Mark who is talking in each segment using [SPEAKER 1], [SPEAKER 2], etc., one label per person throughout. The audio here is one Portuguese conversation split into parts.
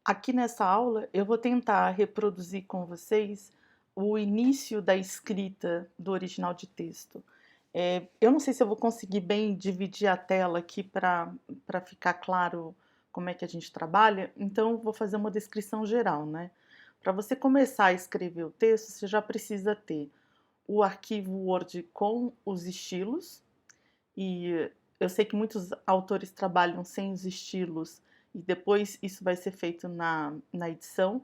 [SPEAKER 1] Aqui nessa aula, eu vou tentar reproduzir com vocês o início da escrita do original de texto. Eu não sei se eu vou conseguir bem dividir a tela aqui para ficar claro como é que a gente trabalha, então eu vou fazer uma descrição geral, né? Para você começar a escrever o texto, você já precisa ter o arquivo Word com os estilos, e eu sei que muitos autores trabalham sem os estilos e depois isso vai ser feito na edição,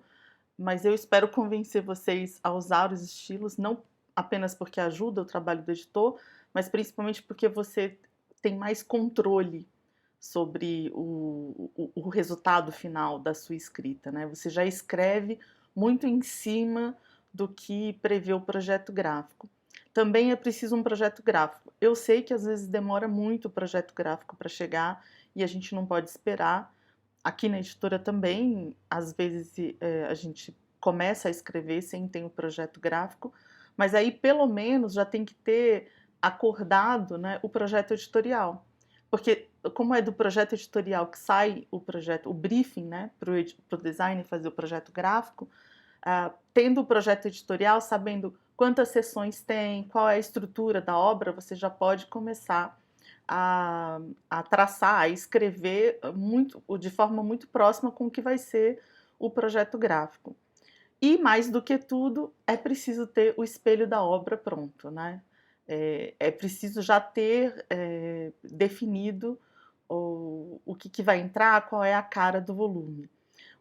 [SPEAKER 1] mas eu espero convencer vocês a usar os estilos, não apenas porque ajuda o trabalho do editor, mas principalmente porque você tem mais controle sobre o resultado final da sua escrita, né? Você já escreve muito em cima do que prevê o projeto gráfico. Também é preciso um projeto gráfico. Eu sei que às vezes demora muito o projeto gráfico para chegar e a gente não pode esperar. Aqui na editora também, às vezes a gente começa a escrever sem ter o projeto gráfico, mas aí pelo menos já tem que ter acordado, né, o projeto editorial. Porque como é do projeto editorial que sai o projeto, o briefing, né, para o designer fazer o projeto gráfico, tendo o projeto editorial, sabendo quantas sessões tem, qual é a estrutura da obra, você já pode começar a traçar, a escrever de forma muito próxima com o que vai ser o projeto gráfico. E mais do que tudo, é preciso ter o espelho da obra pronto, né? É preciso já ter definido o que vai entrar, qual é a cara do volume.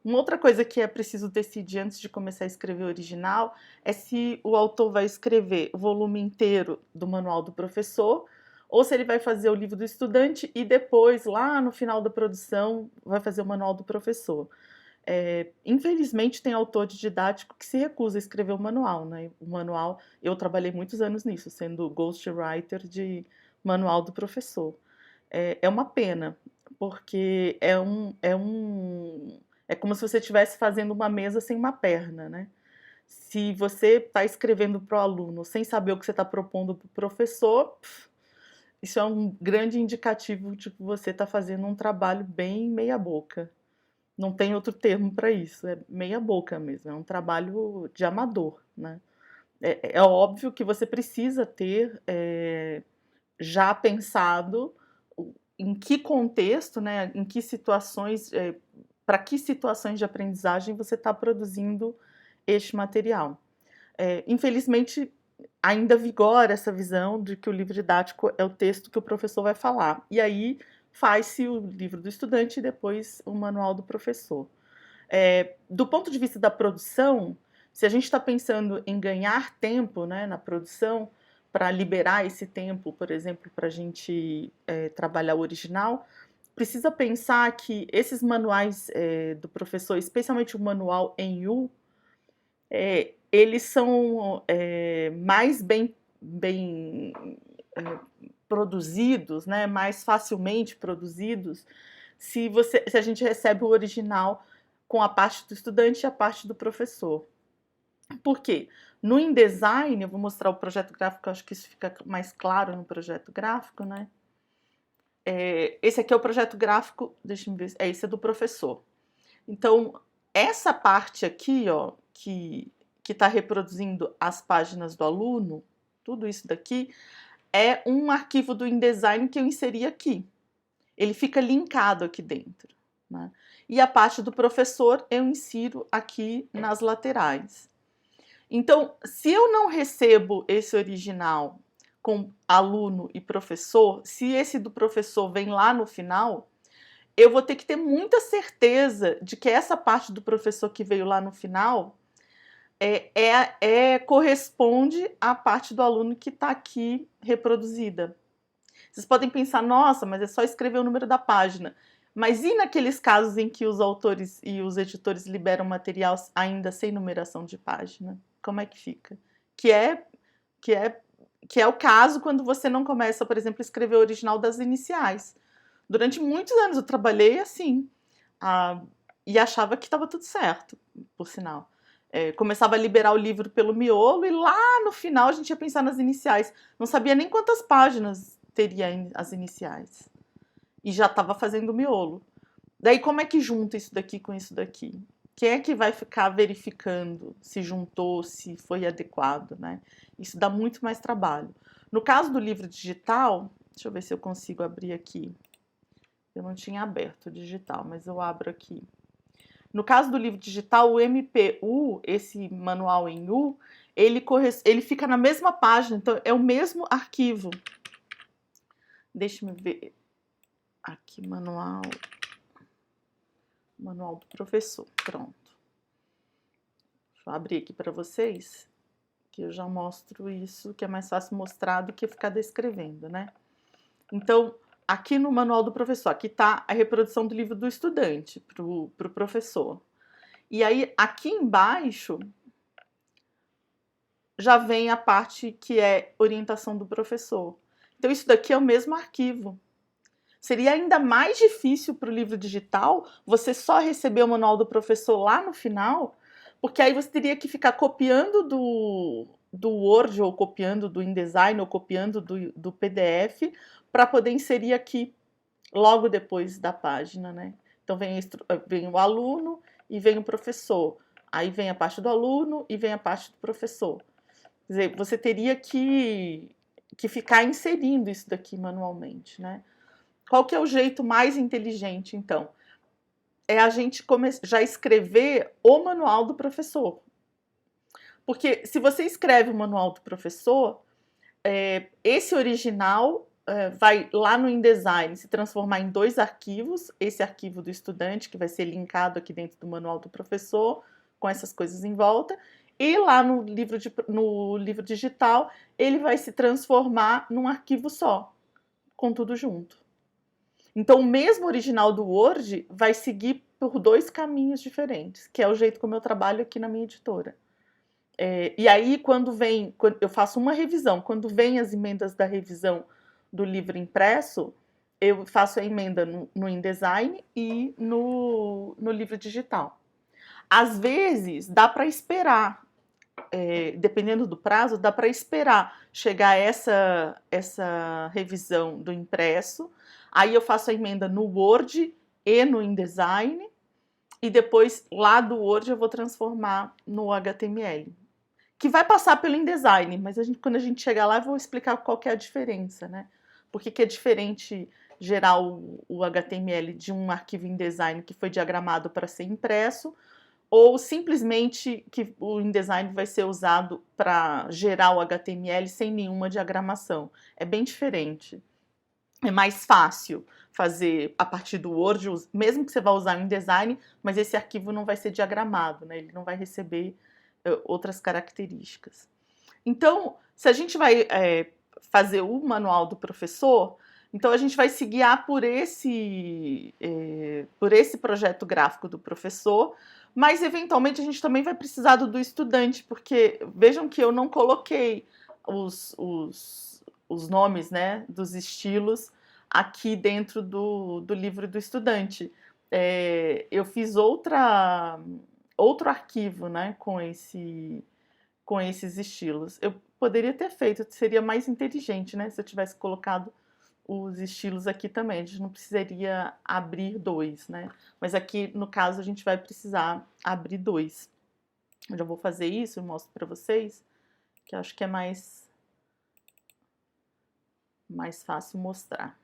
[SPEAKER 1] Uma outra coisa que é preciso decidir antes de começar a escrever o original é se o autor vai escrever o volume inteiro do manual do professor ou se ele vai fazer o livro do estudante e depois, lá no final da produção, vai fazer o manual do professor. Infelizmente, tem autor de didático que se recusa a escrever o manual, né? O manual, eu trabalhei muitos anos nisso, sendo ghostwriter de manual do professor. É uma pena, porque é como se você estivesse fazendo uma mesa sem uma perna, né? Se você está escrevendo para o aluno sem saber o que você está propondo para o professor, isso é um grande indicativo de que você está fazendo um trabalho bem meia boca. Não tem outro termo para isso, é meia boca mesmo, é um trabalho de amador, né? É óbvio que você precisa ter já pensado em que contexto, né, em que situações, para que situações de aprendizagem você está produzindo este material. Infelizmente, ainda vigora essa visão de que o livro didático é o texto que o professor vai falar. E aí faz-se o livro do estudante e depois o manual do professor. Do ponto de vista da produção, se a gente está pensando em ganhar tempo, né, na produção, para liberar esse tempo, por exemplo, para a gente trabalhar o original, precisa pensar que esses manuais do professor, especialmente o manual em U, eles são mais bem produzidos, né, mais facilmente produzidos, se a gente recebe o original com a parte do estudante e a parte do professor. Por quê? No InDesign, eu vou mostrar o projeto gráfico, acho que isso fica mais claro no projeto gráfico, né? Esse aqui é o projeto gráfico, deixa eu ver, esse é do professor. Então, essa parte aqui, ó, que está reproduzindo as páginas do aluno, tudo isso daqui, é um arquivo do InDesign que eu inseri aqui. Ele fica linkado aqui dentro, né? E a parte do professor eu insiro aqui nas laterais. Então, se eu não recebo esse original com aluno e professor, se esse do professor vem lá no final, eu vou ter que ter muita certeza de que essa parte do professor que veio lá no final corresponde à parte do aluno que está aqui reproduzida. Vocês podem pensar, nossa, mas é só escrever o número da página. Mas e naqueles casos em que os autores e os editores liberam material ainda sem numeração de página? Como é que fica? Que é o caso quando você não começa, por exemplo, a escrever o original das iniciais. Durante muitos anos eu trabalhei assim, e achava que estava tudo certo, por sinal. Começava a liberar o livro pelo miolo e lá no final a gente ia pensar nas iniciais. Não sabia nem quantas páginas teria as iniciais. E já estava fazendo o miolo. Daí como é que junta isso daqui com isso daqui? Quem é que vai ficar verificando se juntou, se foi adequado, né? Isso dá muito mais trabalho. No caso do livro digital, deixa eu ver se eu consigo abrir aqui. Eu não tinha aberto o digital, mas eu abro aqui. No caso do livro digital, o MPU, esse manual em U, ele fica na mesma página, então é o mesmo arquivo. Deixa-me ver aqui, manual do professor, pronto. Deixa eu abrir aqui para vocês, que eu já mostro isso, que é mais fácil mostrar do que ficar descrevendo, né? Então, aqui no manual do professor, aqui está a reprodução do livro do estudante para o professor. E aí, aqui embaixo, já vem a parte que é orientação do professor. Então, isso daqui é o mesmo arquivo. Seria ainda mais difícil para o livro digital você só receber o manual do professor lá no final, porque aí você teria que ficar copiando do Word, ou copiando do InDesign, ou copiando do PDF, para poder inserir aqui logo depois da página, né? Então vem o aluno e vem o professor. Aí vem a parte do aluno e vem a parte do professor. Quer dizer, você teria que ficar inserindo isso daqui manualmente, né? Qual que é o jeito mais inteligente, então? É a gente já escrever o manual do professor. Porque se você escreve o manual do professor, esse original vai lá no InDesign se transformar em 2 arquivos, esse arquivo do estudante, que vai ser linkado aqui dentro do manual do professor, com essas coisas em volta, e lá no livro digital, ele vai se transformar num arquivo só, com tudo junto. Então, o mesmo original do Word vai seguir por 2 caminhos diferentes, que é o jeito como eu trabalho aqui na minha editora. E aí, quando eu faço uma revisão, quando vem as emendas da revisão do livro impresso, eu faço a emenda no InDesign e no livro digital. Às vezes, dá para esperar, dependendo do prazo, dá para esperar chegar essa revisão do impresso, aí eu faço a emenda no Word e no InDesign, e depois lá do Word eu vou transformar no HTML. Que vai passar pelo InDesign, mas quando a gente chegar lá eu vou explicar qual que é a diferença, né? Por que é diferente gerar o HTML de um arquivo InDesign que foi diagramado para ser impresso, ou simplesmente que o InDesign vai ser usado para gerar o HTML sem nenhuma diagramação. É bem diferente. É mais fácil fazer a partir do Word, mesmo que você vá usar o InDesign, mas esse arquivo não vai ser diagramado, né? Ele não vai receber outras características. Então, se a gente vai fazer o manual do professor, então a gente vai se guiar por esse projeto gráfico do professor, mas eventualmente a gente também vai precisar do estudante, porque vejam que eu não coloquei os nomes, né, dos estilos aqui dentro do livro do estudante. Eu fiz outro arquivo, né, com esses estilos. Eu poderia ter feito, seria mais inteligente, né, se eu tivesse colocado os estilos aqui também. A gente não precisaria abrir 2, né? Mas aqui, no caso, a gente vai precisar abrir 2. Eu já vou fazer isso e mostro para vocês, que eu acho que é mais fácil mostrar.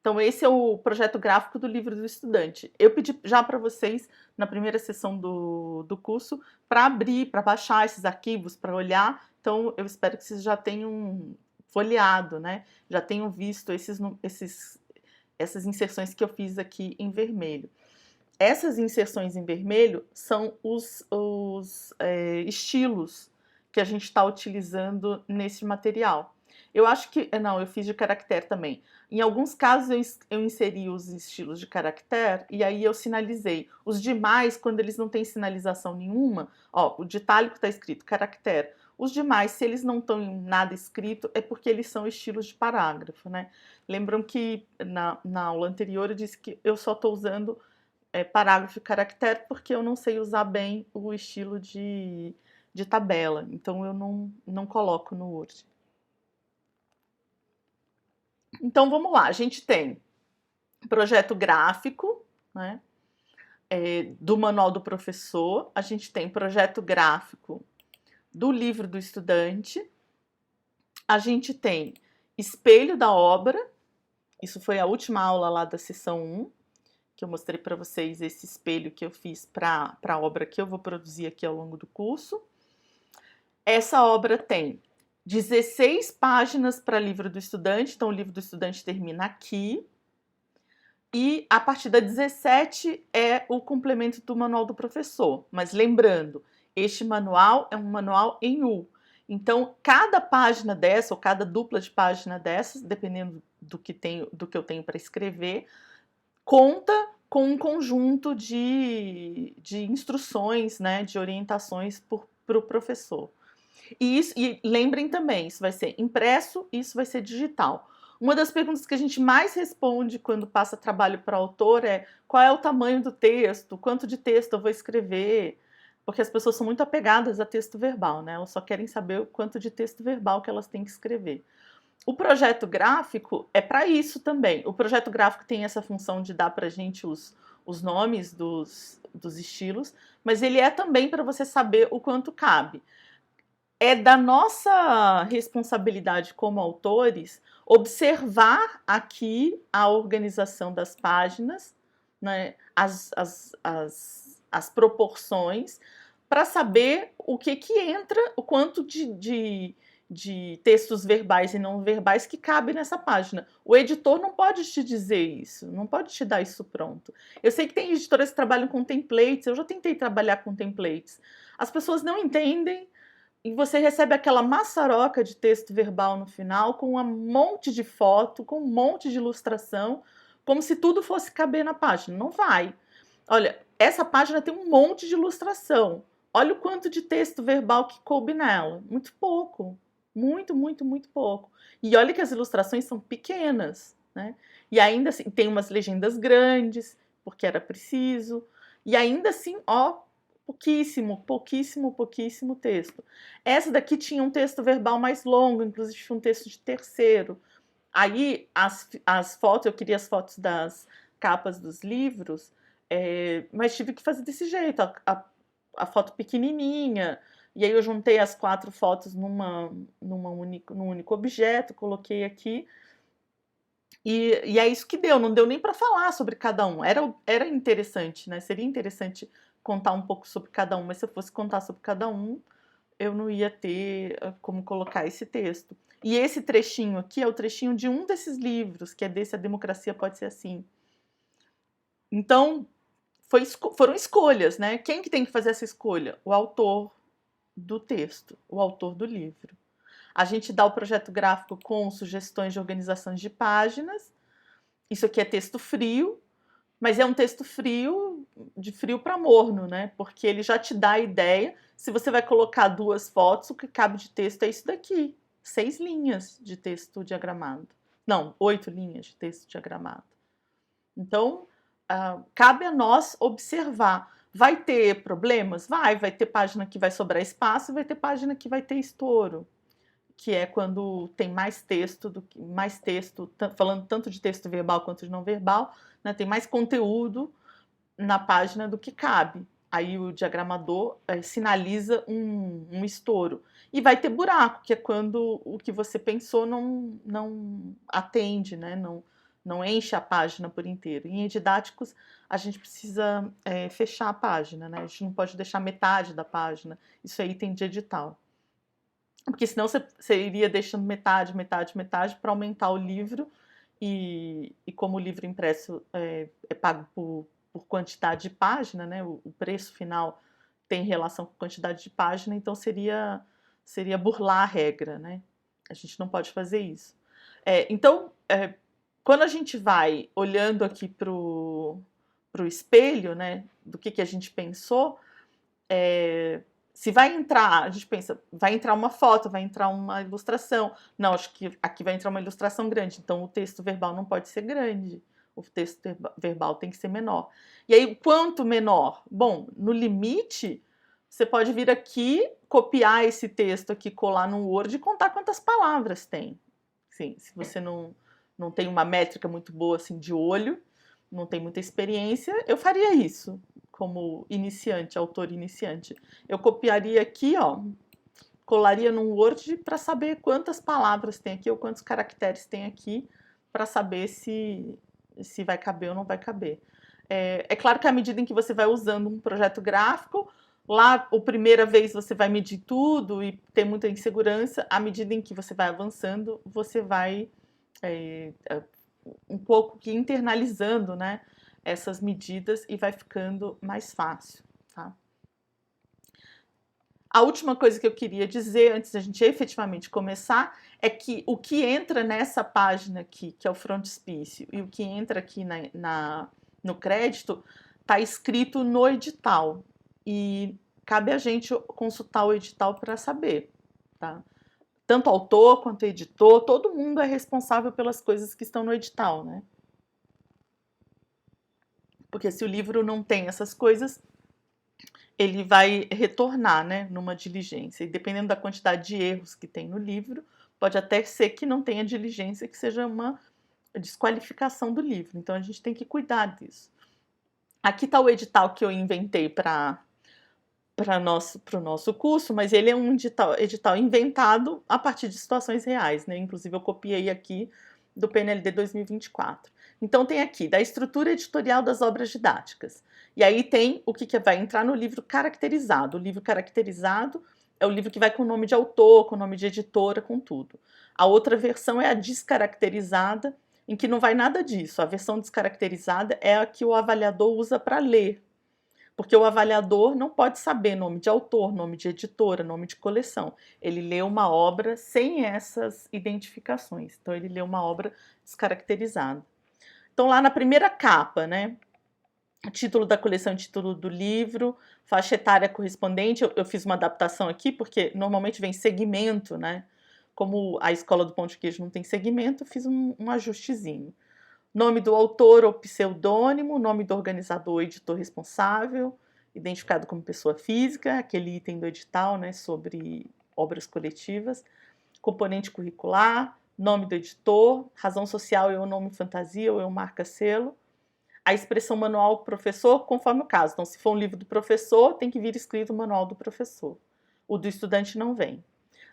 [SPEAKER 1] Então, esse é o projeto gráfico do livro do estudante. Eu pedi já para vocês, na primeira sessão do curso, para abrir, para baixar esses arquivos, para olhar. Então, eu espero que vocês já tenham folheado, né? Já tenham visto essas inserções que eu fiz aqui em vermelho. Essas inserções em vermelho são os estilos que a gente está utilizando nesse material. Eu acho que... Não, eu fiz de caractere também. Em alguns casos eu inseri os estilos de caractere e aí eu sinalizei. Os demais, quando eles não têm sinalização nenhuma, ó, o de itálico está escrito caractere. Os demais, se eles não estão em nada escrito, é porque eles são estilos de parágrafo, né? Lembram que na aula anterior eu disse que eu só estou usando parágrafo e caractere porque eu não sei usar bem o estilo de tabela. Então eu não coloco no Word. Então vamos lá, a gente tem projeto gráfico, né, do manual do professor, a gente tem projeto gráfico do livro do estudante, a gente tem espelho da obra, isso foi a última aula lá da sessão 1, que eu mostrei para vocês esse espelho que eu fiz para a obra que eu vou produzir aqui ao longo do curso. Essa obra tem 16 páginas para livro do estudante, então o livro do estudante termina aqui. E a partir da 17 é o complemento do manual do professor. Mas lembrando, este manual é um manual em U. Então, cada página dessa, ou cada dupla de página dessas, dependendo do que eu tenho para escrever, conta com um conjunto de instruções, né, de orientações para o professor. E lembrem também, isso vai ser impresso, isso vai ser digital. Uma das perguntas que a gente mais responde quando passa trabalho para autor é qual é o tamanho do texto, quanto de texto eu vou escrever, porque as pessoas são muito apegadas a texto verbal, né? Elas só querem saber o quanto de texto verbal que elas têm que escrever. O projeto gráfico é para isso também. O projeto gráfico tem essa função de dar para a gente os nomes dos estilos, mas ele é também para você saber o quanto cabe. É da nossa responsabilidade como autores observar aqui a organização das páginas, né, as proporções, para saber o que entra, o quanto de textos verbais e não verbais que cabe nessa página. O editor não pode te dizer isso, não pode te dar isso pronto. Eu sei que tem editoras que trabalham com templates, eu já tentei trabalhar com templates. As pessoas não entendem, e você recebe aquela maçaroca de texto verbal no final, com um monte de foto, com um monte de ilustração, como se tudo fosse caber na página. Não vai. Olha, essa página tem um monte de ilustração. Olha o quanto de texto verbal que coube nela. Muito pouco. Muito, muito, muito pouco. E olha que as ilustrações são pequenas, né? E ainda assim, tem umas legendas grandes, porque era preciso. E ainda assim, ó, pouquíssimo, pouquíssimo, pouquíssimo texto. Essa daqui tinha um texto verbal mais longo, inclusive tinha um texto de terceiro. Aí as fotos, eu queria as fotos das capas dos livros, mas tive que fazer desse jeito, a foto pequenininha, e aí eu juntei as 4 fotos num único objeto, coloquei aqui, e é isso que deu, não deu nem para falar sobre cada um. Era interessante, né? Seria interessante contar um pouco sobre cada um, mas se eu fosse contar sobre cada um, eu não ia ter como colocar esse texto. E esse trechinho aqui é o trechinho de um desses livros, que é desse A Democracia Pode Ser Assim. Então, foram escolhas, né? Quem que tem que fazer essa escolha? O autor do texto, o autor do livro. A gente dá o projeto gráfico com sugestões de organizações de páginas. Isso aqui é texto frio, mas é um texto frio, de frio para morno, né? Porque ele já te dá a ideia. Se você vai colocar 2 fotos, o que cabe de texto é isso daqui. 6 linhas de texto diagramado. Não, 8 linhas de texto diagramado. Então, cabe a nós observar. Vai ter problemas? Vai ter página que vai sobrar espaço e vai ter página que vai ter estouro, que é quando tem mais texto, falando tanto de texto verbal quanto de não verbal, né, tem mais conteúdo na página do que cabe. Aí o diagramador sinaliza um estouro. E vai ter buraco, que é quando o que você pensou não atende, né, não enche a página por inteiro. E em didáticos, a gente precisa fechar a página, né? A gente não pode deixar metade da página. Isso aí tem de edital. Porque senão você iria deixando metade para aumentar o livro, e como o livro impresso é pago por quantidade de página, né? O preço final tem relação com quantidade de página, então seria burlar a regra, né? A gente não pode fazer isso. Então, quando a gente vai olhando aqui para o espelho, né, do que a gente pensou, se vai entrar, a gente pensa, vai entrar uma foto, vai entrar uma ilustração. Não, acho que aqui vai entrar uma ilustração grande, então o texto verbal não pode ser grande. O texto verbal tem que ser menor. E aí, quanto menor? Bom, no limite, você pode vir aqui, copiar esse texto aqui, colar no Word e contar quantas palavras tem. Sim, se você não tem uma métrica muito boa assim de olho, não tem muita experiência, eu faria isso como iniciante, autor iniciante. Eu copiaria aqui, ó, colaria num Word para saber quantas palavras tem aqui ou quantos caracteres tem aqui para saber se vai caber ou não vai caber. É claro que à medida em que você vai usando um projeto gráfico, lá, a primeira vez você vai medir tudo e ter muita insegurança, à medida em que você vai avançando, você vai um pouco que internalizando, né, essas medidas e vai ficando mais fácil, tá? A última coisa que eu queria dizer, antes da gente efetivamente começar, é que o que entra nessa página aqui, que é o frontispício, e o que entra aqui no crédito, está escrito no edital. E cabe a gente consultar o edital para saber, tá? Tanto autor quanto editor, todo mundo é responsável pelas coisas que estão no edital, né? Porque se o livro não tem essas coisas, ele vai retornar, né, numa diligência. E dependendo da quantidade de erros que tem no livro, pode até ser que não tenha diligência, que seja uma desqualificação do livro. Então a gente tem que cuidar disso. Aqui está o edital que eu inventei para o nosso curso, mas ele é um edital inventado a partir de situações reais, né? Inclusive eu copiei aqui do PNLD 2024. Então tem aqui, da estrutura editorial das obras didáticas. E aí tem o que vai entrar no livro caracterizado. O livro caracterizado é o livro que vai com o nome de autor, com o nome de editora, com tudo. A outra versão é a descaracterizada, em que não vai nada disso. A versão descaracterizada é a que o avaliador usa para ler. Porque o avaliador não pode saber nome de autor, nome de editora, nome de coleção. Ele lê uma obra sem essas identificações. Então, ele lê uma obra descaracterizada. Então, lá na primeira capa, né? Título da coleção, título do livro, faixa etária correspondente. Eu fiz uma adaptação aqui, porque normalmente vem segmento, né? Como a Escola do Pão de Queijo não tem segmento, eu fiz um ajustezinho. Nome do autor ou pseudônimo, nome do organizador ou editor responsável, identificado como pessoa física, aquele item do edital, né, sobre obras coletivas, componente curricular, nome do editor, razão social ou nome fantasia ou marca-selo, a expressão manual professor, conforme o caso. Então, se for um livro do professor, tem que vir escrito o manual do professor. O do estudante não vem.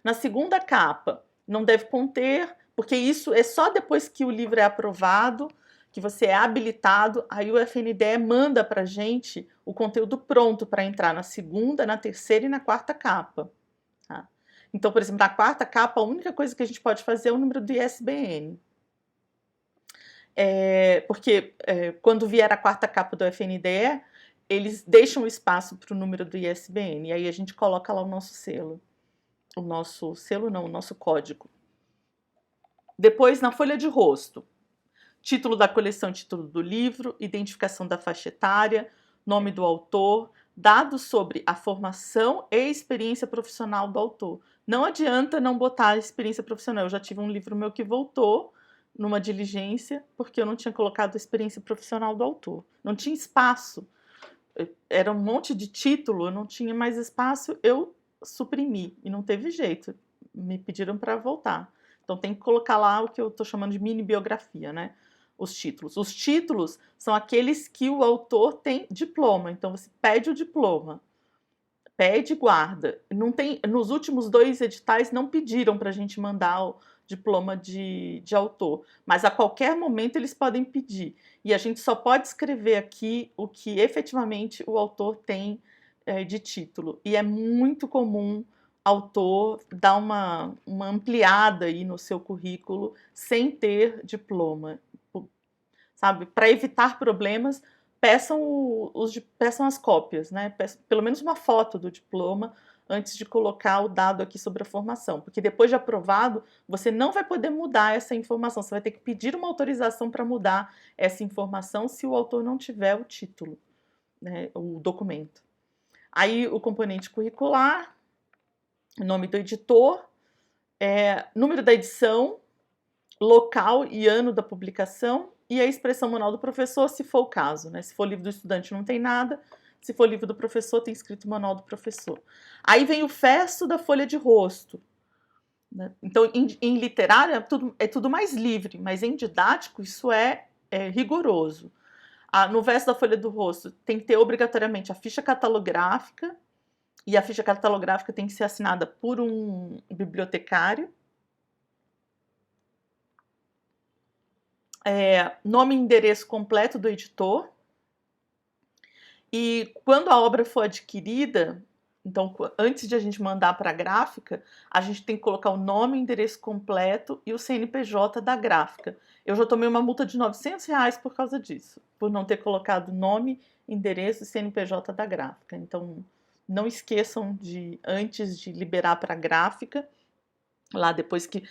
[SPEAKER 1] Na segunda capa, não deve conter, porque isso é só depois que o livro é aprovado, que você é habilitado, aí o FNDE manda para a gente o conteúdo pronto para entrar na segunda, na terceira e na quarta capa. Tá? Então, por exemplo, na quarta capa, a única coisa que a gente pode fazer é o número do ISBN. Porque quando vier a quarta capa do FNDE, eles deixam espaço para o número do ISBN, e aí a gente coloca lá o nosso selo. O nosso selo não, o nosso código. Depois, na folha de rosto, título da coleção, título do livro, identificação da faixa etária, nome do autor, dados sobre a formação e experiência profissional do autor. Não adianta não botar a experiência profissional. Eu já tive um livro meu que voltou numa diligência porque eu não tinha colocado a experiência profissional do autor. Não tinha espaço. Era um monte de título, eu não tinha mais espaço, eu suprimi e não teve jeito. Me pediram para voltar. Então tem que colocar lá o que eu estou chamando de mini biografia, né? Os títulos. Os títulos são aqueles que o autor tem diploma. Então você pede o diploma, pede e guarda. Não tem, nos últimos 2 editais não pediram para a gente mandar o diploma de autor, mas a qualquer momento eles podem pedir. E a gente só pode escrever aqui o que efetivamente o autor tem de título. E é muito comum autor dar uma ampliada aí no seu currículo sem ter diploma. Sabe? Para evitar problemas, peçam as cópias, né? Peçam pelo menos uma foto do diploma antes de colocar o dado aqui sobre a formação, porque depois de aprovado, você não vai poder mudar essa informação, você vai ter que pedir uma autorização para mudar essa informação se o autor não tiver o título, né, o documento. Aí o componente curricular, nome do editor, número da edição, local e ano da publicação e a expressão manual do professor, se for o caso, né? Se for livro do estudante não tem nada, se for livro do professor tem escrito manual do professor. Aí vem o festo da folha de rosto. né? Então, em literário é tudo mais livre, mas em didático isso é rigoroso. No verso da folha do rosto tem que ter obrigatoriamente a ficha catalográfica, e a ficha catalográfica tem que ser assinada por um bibliotecário. Nome e endereço completo do editor. E quando a obra for adquirida, então antes de a gente mandar para a gráfica, a gente tem que colocar o nome, endereço completo e o CNPJ da gráfica. Eu já tomei uma multa de R$ 900 por causa disso, por não ter colocado nome, endereço e CNPJ da gráfica. Então não esqueçam de, antes de liberar para a gráfica, lá depois que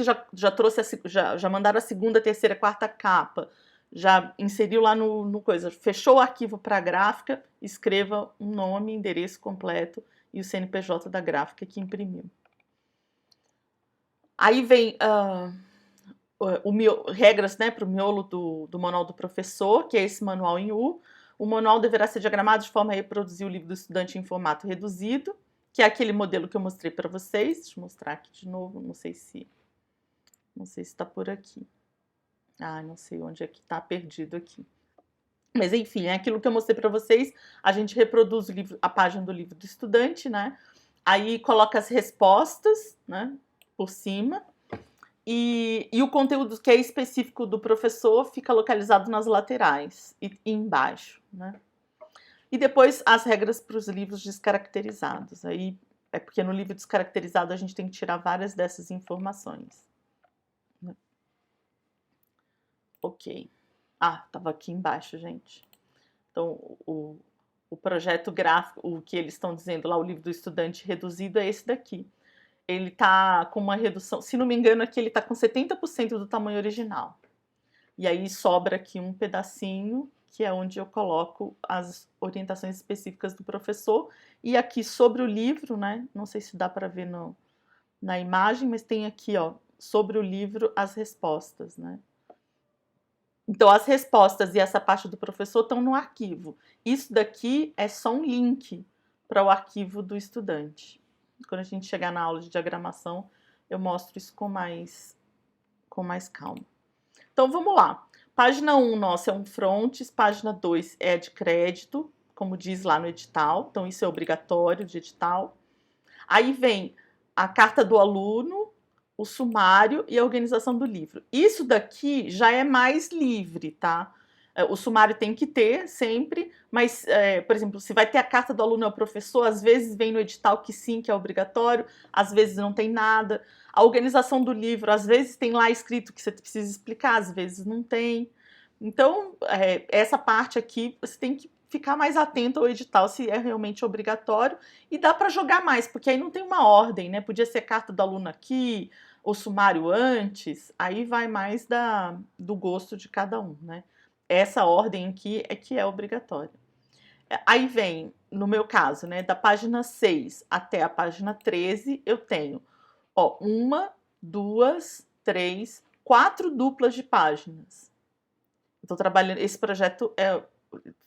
[SPEAKER 1] já trouxe já mandaram a segunda, terceira, quarta capa, já inseriu lá no coisa, fechou o arquivo para a gráfica, escreva um nome, endereço completo e o CNPJ da gráfica que imprimiu. Aí vem regras, né, para o miolo do manual do professor, que é esse manual em U. O manual deverá ser diagramado de forma a reproduzir o livro do estudante em formato reduzido, que é aquele modelo que eu mostrei para vocês. Deixa eu mostrar aqui de novo, não sei se está por aqui. Não sei onde é que está perdido aqui. Mas enfim, é aquilo que eu mostrei para vocês. A gente reproduz a página do livro do estudante, né? Aí coloca as respostas, né, por cima. E o conteúdo que é específico do professor fica localizado nas laterais e embaixo, né? E depois as regras para os livros descaracterizados. Aí é porque no livro descaracterizado a gente tem que tirar várias dessas informações. Ok. Estava aqui embaixo, gente. Então, o projeto gráfico, o que eles estão dizendo lá, o livro do estudante reduzido, é esse daqui. Ele está com uma redução, se não me engano, aqui ele está com 70% do tamanho original. E aí sobra aqui um pedacinho, que é onde eu coloco as orientações específicas do professor. E aqui sobre o livro, né? Não sei se dá para ver na imagem, mas tem aqui, ó, sobre o livro, as respostas, né? Então, as respostas e essa parte do professor estão no arquivo. Isso daqui é só um link para o arquivo do estudante. Quando a gente chegar na aula de diagramação, eu mostro isso com mais calma. Então, vamos lá. Página 1, nossa, é um frontis. Página 2 é de crédito, como diz lá no edital. Então, isso é obrigatório de edital. Aí vem a carta do aluno, o sumário e a organização do livro. Isso daqui já é mais livre, tá? O sumário tem que ter sempre, mas, por exemplo, se vai ter a carta do aluno ao professor, às vezes vem no edital que sim, que é obrigatório, às vezes não tem nada. A organização do livro, às vezes tem lá escrito que você precisa explicar, às vezes não tem. Então, essa parte aqui, você tem que ficar mais atento ao edital, se é realmente obrigatório, e dá para jogar mais, porque aí não tem uma ordem, né? Podia ser carta do aluno aqui, o sumário antes, aí vai mais do gosto de cada um, né? Essa ordem aqui é que é obrigatória. Aí vem, no meu caso, né, da página 6 até a página 13, eu tenho, ó, 1, 2, 3, 4 duplas de páginas. Estou trabalhando, esse projeto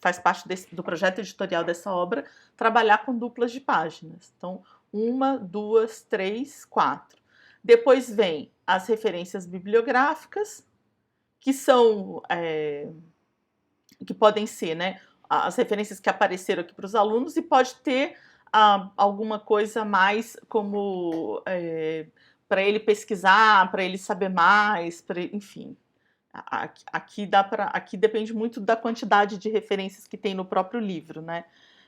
[SPEAKER 1] faz parte do projeto editorial dessa obra, trabalhar com duplas de páginas. Então, 1, 2, 3, 4. Depois vem as referências bibliográficas, que são, que podem ser, né, as referências que apareceram aqui para os alunos, e pode ter alguma coisa mais como para ele pesquisar, para ele saber mais, enfim. Aqui depende muito da quantidade de referências que tem no próprio livro, né?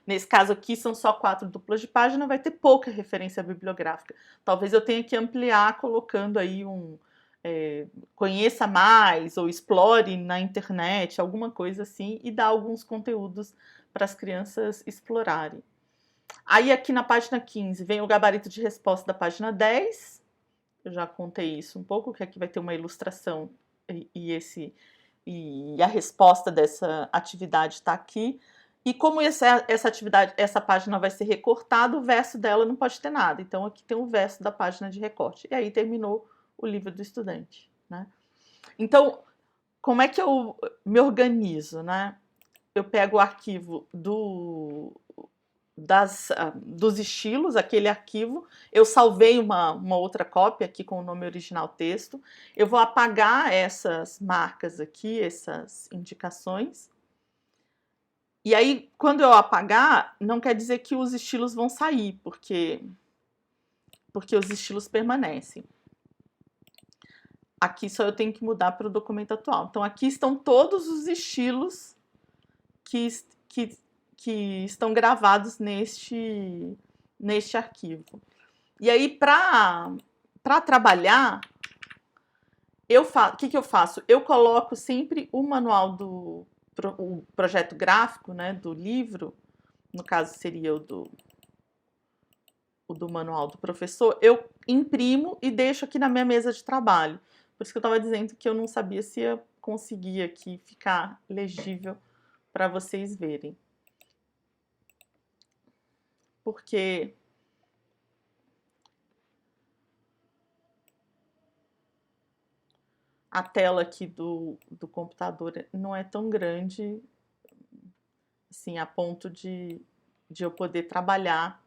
[SPEAKER 1] Nesse caso aqui são só 4 duplas de página, vai ter pouca referência bibliográfica. Talvez eu tenha que ampliar colocando aí conheça mais ou explore na internet, alguma coisa assim, e dar alguns conteúdos para as crianças explorarem. Aí aqui na página 15 vem o gabarito de resposta da página 10. Eu já contei isso um pouco, que aqui vai ter uma ilustração e a resposta dessa atividade está aqui. E como essa página vai ser recortada, o verso dela não pode ter nada. Então, aqui tem o verso da página de recorte. E aí terminou o livro do estudante, né? Então, como é que eu me organizo, né? Eu pego o arquivo dos estilos, aquele arquivo. Eu salvei uma outra cópia aqui com o nome original texto. Eu vou apagar essas marcas aqui, essas indicações. E aí, quando eu apagar, não quer dizer que os estilos vão sair, porque os estilos permanecem. Aqui só eu tenho que mudar para o documento atual. Então, aqui estão todos os estilos que estão gravados neste arquivo. E aí, para trabalhar, o que eu faço? Eu coloco sempre o manual do projeto gráfico, né, do livro, no caso seria o do manual do professor, eu imprimo e deixo aqui na minha mesa de trabalho. Por isso que eu estava dizendo que eu não sabia se ia conseguir aqui ficar legível para vocês verem. Porque a tela aqui do computador não é tão grande assim, a ponto de eu poder trabalhar.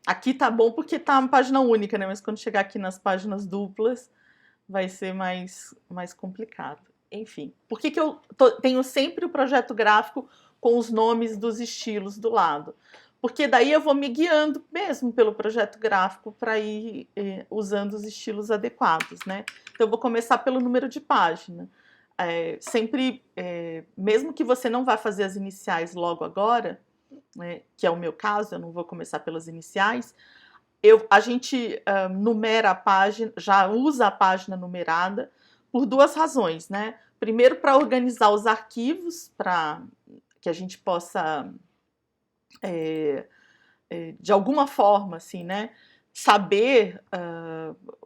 [SPEAKER 1] Aqui tá bom porque tá uma página única, né? Mas quando chegar aqui nas páginas duplas, vai ser mais complicado. Enfim, por que eu tenho sempre o projeto gráfico com os nomes dos estilos do lado? Porque daí eu vou me guiando mesmo pelo projeto gráfico para ir usando os estilos adequados, né? Então eu vou começar pelo número de página. Mesmo que você não vá fazer as iniciais logo agora, né, que é o meu caso, eu não vou começar pelas iniciais, a gente numera a página, já usa a página numerada por duas razões, né? Primeiro, para organizar os arquivos, para que a gente possa, de alguma forma, assim, né, saber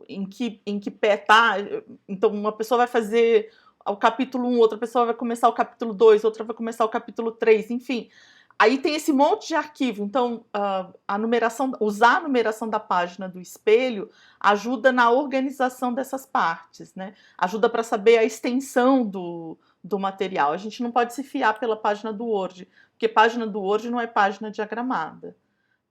[SPEAKER 1] em que pé tá. Então, uma pessoa vai fazer o capítulo 1, outra pessoa vai começar o capítulo 2, outra vai começar o capítulo 3, enfim. Aí tem esse monte de arquivo, então usar a numeração da página do espelho ajuda na organização dessas partes, né? Ajuda para saber a extensão do material. A gente não pode se fiar pela página do Word, porque página do Word não é página diagramada,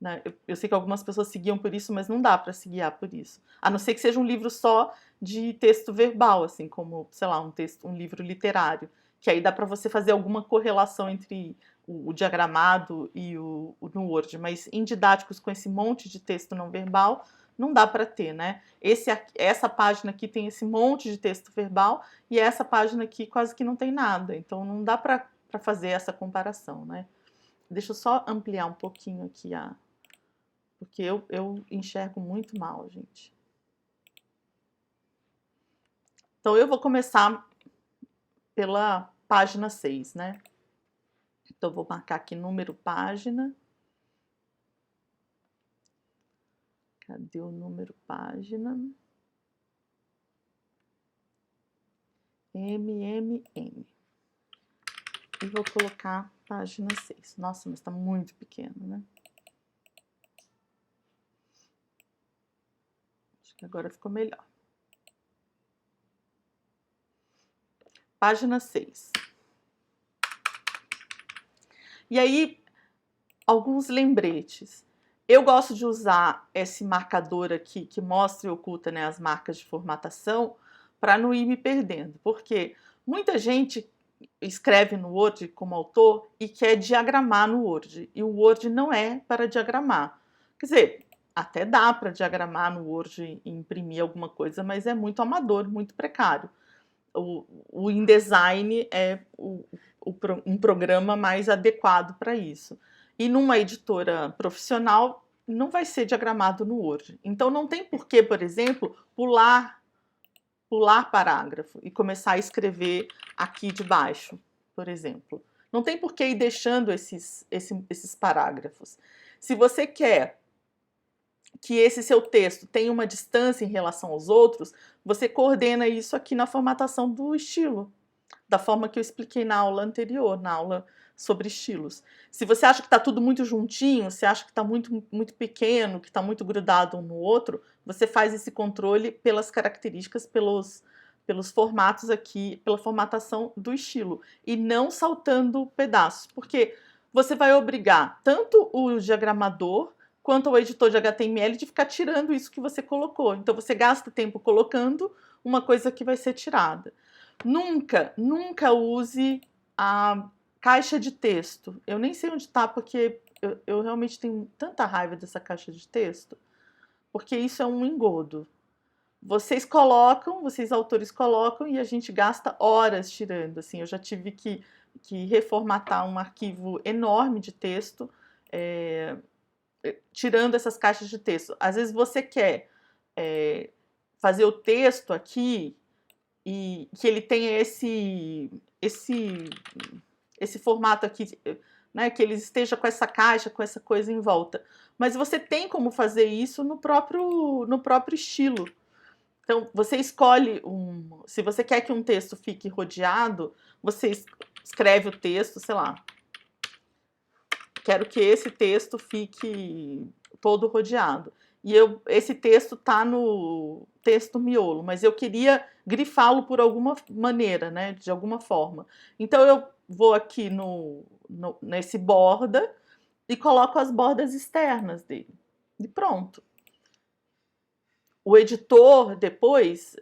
[SPEAKER 1] né? Eu sei que algumas pessoas seguiam por isso, mas não dá para se guiar por isso. A não ser que seja um livro só de texto verbal, assim, como, sei lá, um livro literário, que aí dá para você fazer alguma correlação entre o diagramado e no Word, mas em didáticos com esse monte de texto não verbal, não dá para ter, né? Essa página aqui tem esse monte de texto verbal e essa página aqui quase que não tem nada, então não dá para fazer essa comparação, né? Deixa eu só ampliar um pouquinho aqui porque eu enxergo muito mal, gente. Então eu vou começar pela página 6, né? Então, vou marcar aqui número página. Cadê o número página? MMM. E vou colocar página 6. Nossa, mas tá muito pequeno, né? Acho que agora ficou melhor. Página 6. E aí, alguns lembretes. Eu gosto de usar esse marcador aqui que mostra e oculta, né, as marcas de formatação para não ir me perdendo, porque muita gente escreve no Word como autor e quer diagramar no Word, e o Word não é para diagramar. Quer dizer, até dá para diagramar no Word e imprimir alguma coisa, mas é muito amador, muito precário. O InDesign é um programa mais adequado para isso. E numa editora profissional não vai ser diagramado no Word. Então não tem por que, por exemplo, pular parágrafo e começar a escrever aqui de baixo, por exemplo. Não tem por que ir deixando esses parágrafos. Se você quer que esse seu texto tenha uma distância em relação aos outros, você coordena isso aqui na formatação do estilo, da forma que eu expliquei na aula anterior, na aula sobre estilos. Se você acha que está tudo muito juntinho, se acha que está muito, muito pequeno, que está muito grudado um no outro, você faz esse controle pelas características, pelos formatos aqui, pela formatação do estilo, e não saltando pedaços, porque você vai obrigar tanto o diagramador quanto o editor de HTML de ficar tirando isso que você colocou. Então você gasta tempo colocando uma coisa que vai ser tirada. Nunca use a caixa de texto. Eu nem sei onde está, porque eu realmente tenho tanta raiva dessa caixa de texto, porque isso é um engodo. Vocês autores colocam, e a gente gasta horas tirando. Assim, eu já tive que reformatar um arquivo enorme de texto, tirando essas caixas de texto. Às vezes você quer fazer o texto aqui e que ele tenha esse formato aqui, né, que ele esteja com essa caixa, com essa coisa em volta. Mas você tem como fazer isso no próprio estilo. Então, você escolhe se você quer que um texto fique rodeado, você escreve o texto, sei lá. Quero que esse texto fique todo rodeado. E esse texto está no texto miolo, mas eu queria grifá-lo por alguma maneira, né? De alguma forma. Então, eu vou aqui nesse borda e coloco as bordas externas dele. E pronto. O editor, depois,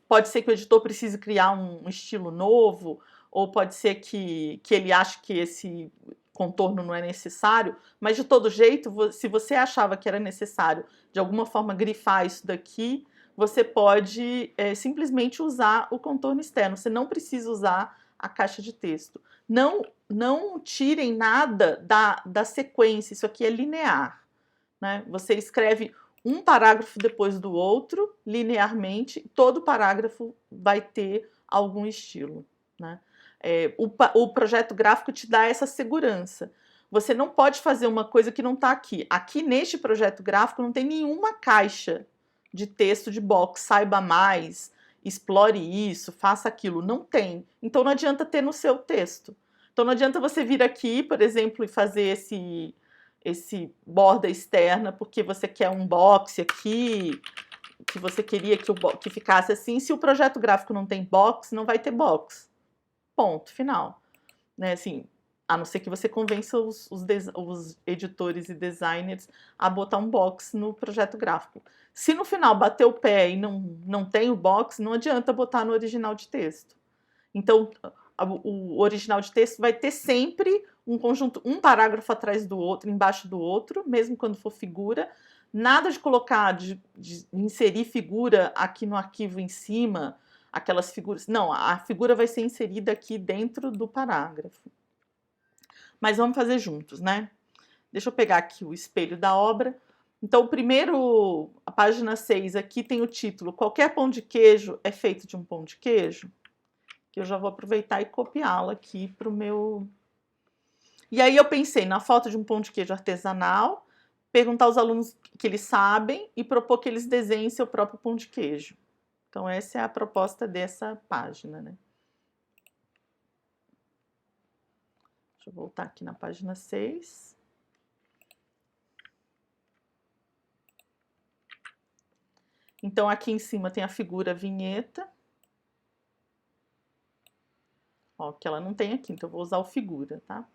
[SPEAKER 1] pode ser que o editor precise criar um estilo novo, ou pode ser que ele ache que esse contorno não é necessário, mas de todo jeito, se você achava que era necessário de alguma forma grifar isso daqui, você pode simplesmente usar o contorno externo, você não precisa usar a caixa de texto. Não tirem nada da sequência, isso aqui é linear, né? Você escreve um parágrafo depois do outro, linearmente, todo parágrafo vai ter algum estilo, né? O projeto gráfico te dá essa segurança. Você não pode fazer uma coisa que não está aqui. Aqui neste projeto gráfico não tem nenhuma caixa de texto de box, saiba mais, explore isso, faça aquilo. Não tem. Então não adianta ter no seu texto. Então não adianta você vir aqui, por exemplo, e fazer esse borda externa porque você quer um box aqui, que você queria que ficasse assim. Se o projeto gráfico não tem box, não vai ter box. Ponto, final. Né, assim, a não ser que você convença os editores e designers a botar um box no projeto gráfico. Se no final bater o pé e não tem o box, não adianta botar no original de texto. Então, o original de texto vai ter sempre um conjunto, um parágrafo atrás do outro, embaixo do outro, mesmo quando for figura. Nada de colocar, de inserir figura aqui no arquivo em cima, aquelas figuras. Não, a figura vai ser inserida aqui dentro do parágrafo. Mas vamos fazer juntos, né? Deixa eu pegar aqui o espelho da obra. Então, a página 6 aqui tem o título: Qualquer pão de queijo é feito de um pão de queijo. Que eu já vou aproveitar e copiá-la aqui para o meu... E aí eu pensei na foto de um pão de queijo artesanal, perguntar aos alunos que eles sabem e propor que eles desenhem seu próprio pão de queijo. Então essa é a proposta dessa página, né? Deixa eu voltar aqui na página 6. Então aqui em cima tem a figura vinheta. Ó, que ela não tem aqui, então eu vou usar o figura, tá?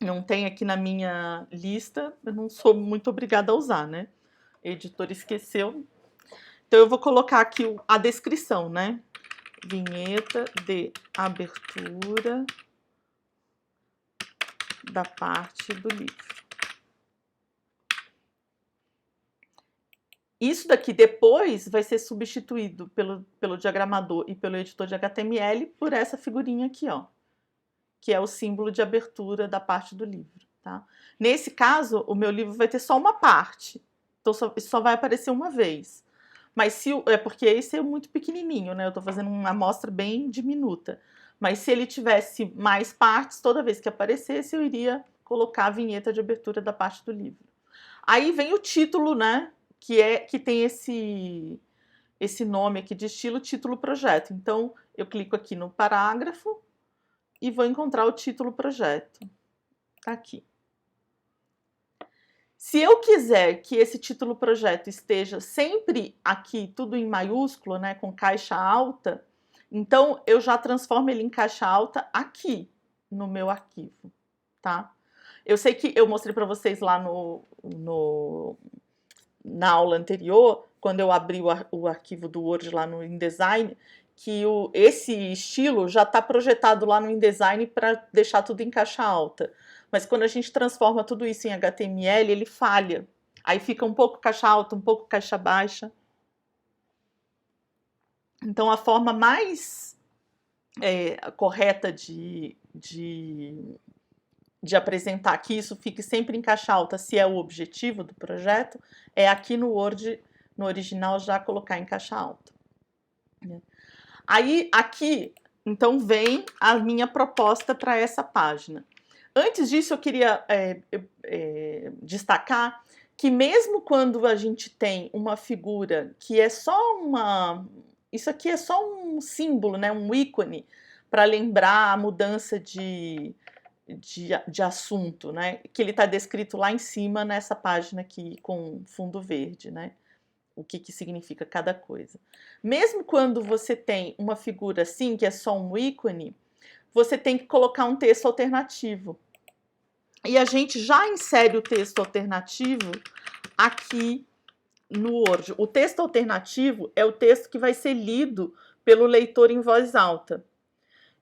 [SPEAKER 1] Não tem aqui na minha lista, eu não sou muito obrigada a usar, né? O editor esqueceu. Então eu vou colocar aqui a descrição, né? Vinheta de abertura da parte do livro. Isso daqui depois vai ser substituído pelo diagramador e pelo editor de HTML por essa figurinha aqui, ó, que é o símbolo de abertura da parte do livro, tá? Nesse caso, o meu livro vai ter só uma parte, então isso só vai aparecer uma vez. Mas porque esse é muito pequenininho, né? Eu tô fazendo uma amostra bem diminuta. Mas se ele tivesse mais partes, toda vez que aparecesse, eu iria colocar a vinheta de abertura da parte do livro. Aí vem o título, né? Que tem esse nome aqui de estilo, título projeto. Então, eu clico aqui no parágrafo e vou encontrar o título projeto. Tá aqui. Se eu quiser que esse título projeto esteja sempre aqui, tudo em maiúsculo, né, com caixa alta, então eu já transformo ele em caixa alta aqui no meu arquivo, tá? Eu sei que eu mostrei para vocês lá na aula anterior, quando eu abri o arquivo do Word lá no InDesign, que esse estilo já está projetado lá no InDesign para deixar tudo em caixa alta. Mas quando a gente transforma tudo isso em HTML, ele falha. Aí fica um pouco caixa alta, um pouco caixa baixa. Então, a forma mais correta de apresentar que isso fique sempre em caixa alta, se é o objetivo do projeto, é aqui no Word, no original, já colocar em caixa alta. Aí, aqui, então, vem a minha proposta para essa página. Antes disso, eu queria destacar que mesmo quando a gente tem uma figura que é só uma... Isso aqui é só um símbolo, né, um ícone, para lembrar a mudança de assunto, né, que ele está descrito lá em cima nessa página aqui com fundo verde, né, o que significa cada coisa. Mesmo quando você tem uma figura assim, que é só um ícone, você tem que colocar um texto alternativo. E a gente já insere o texto alternativo aqui no Word. O texto alternativo é o texto que vai ser lido pelo leitor em voz alta.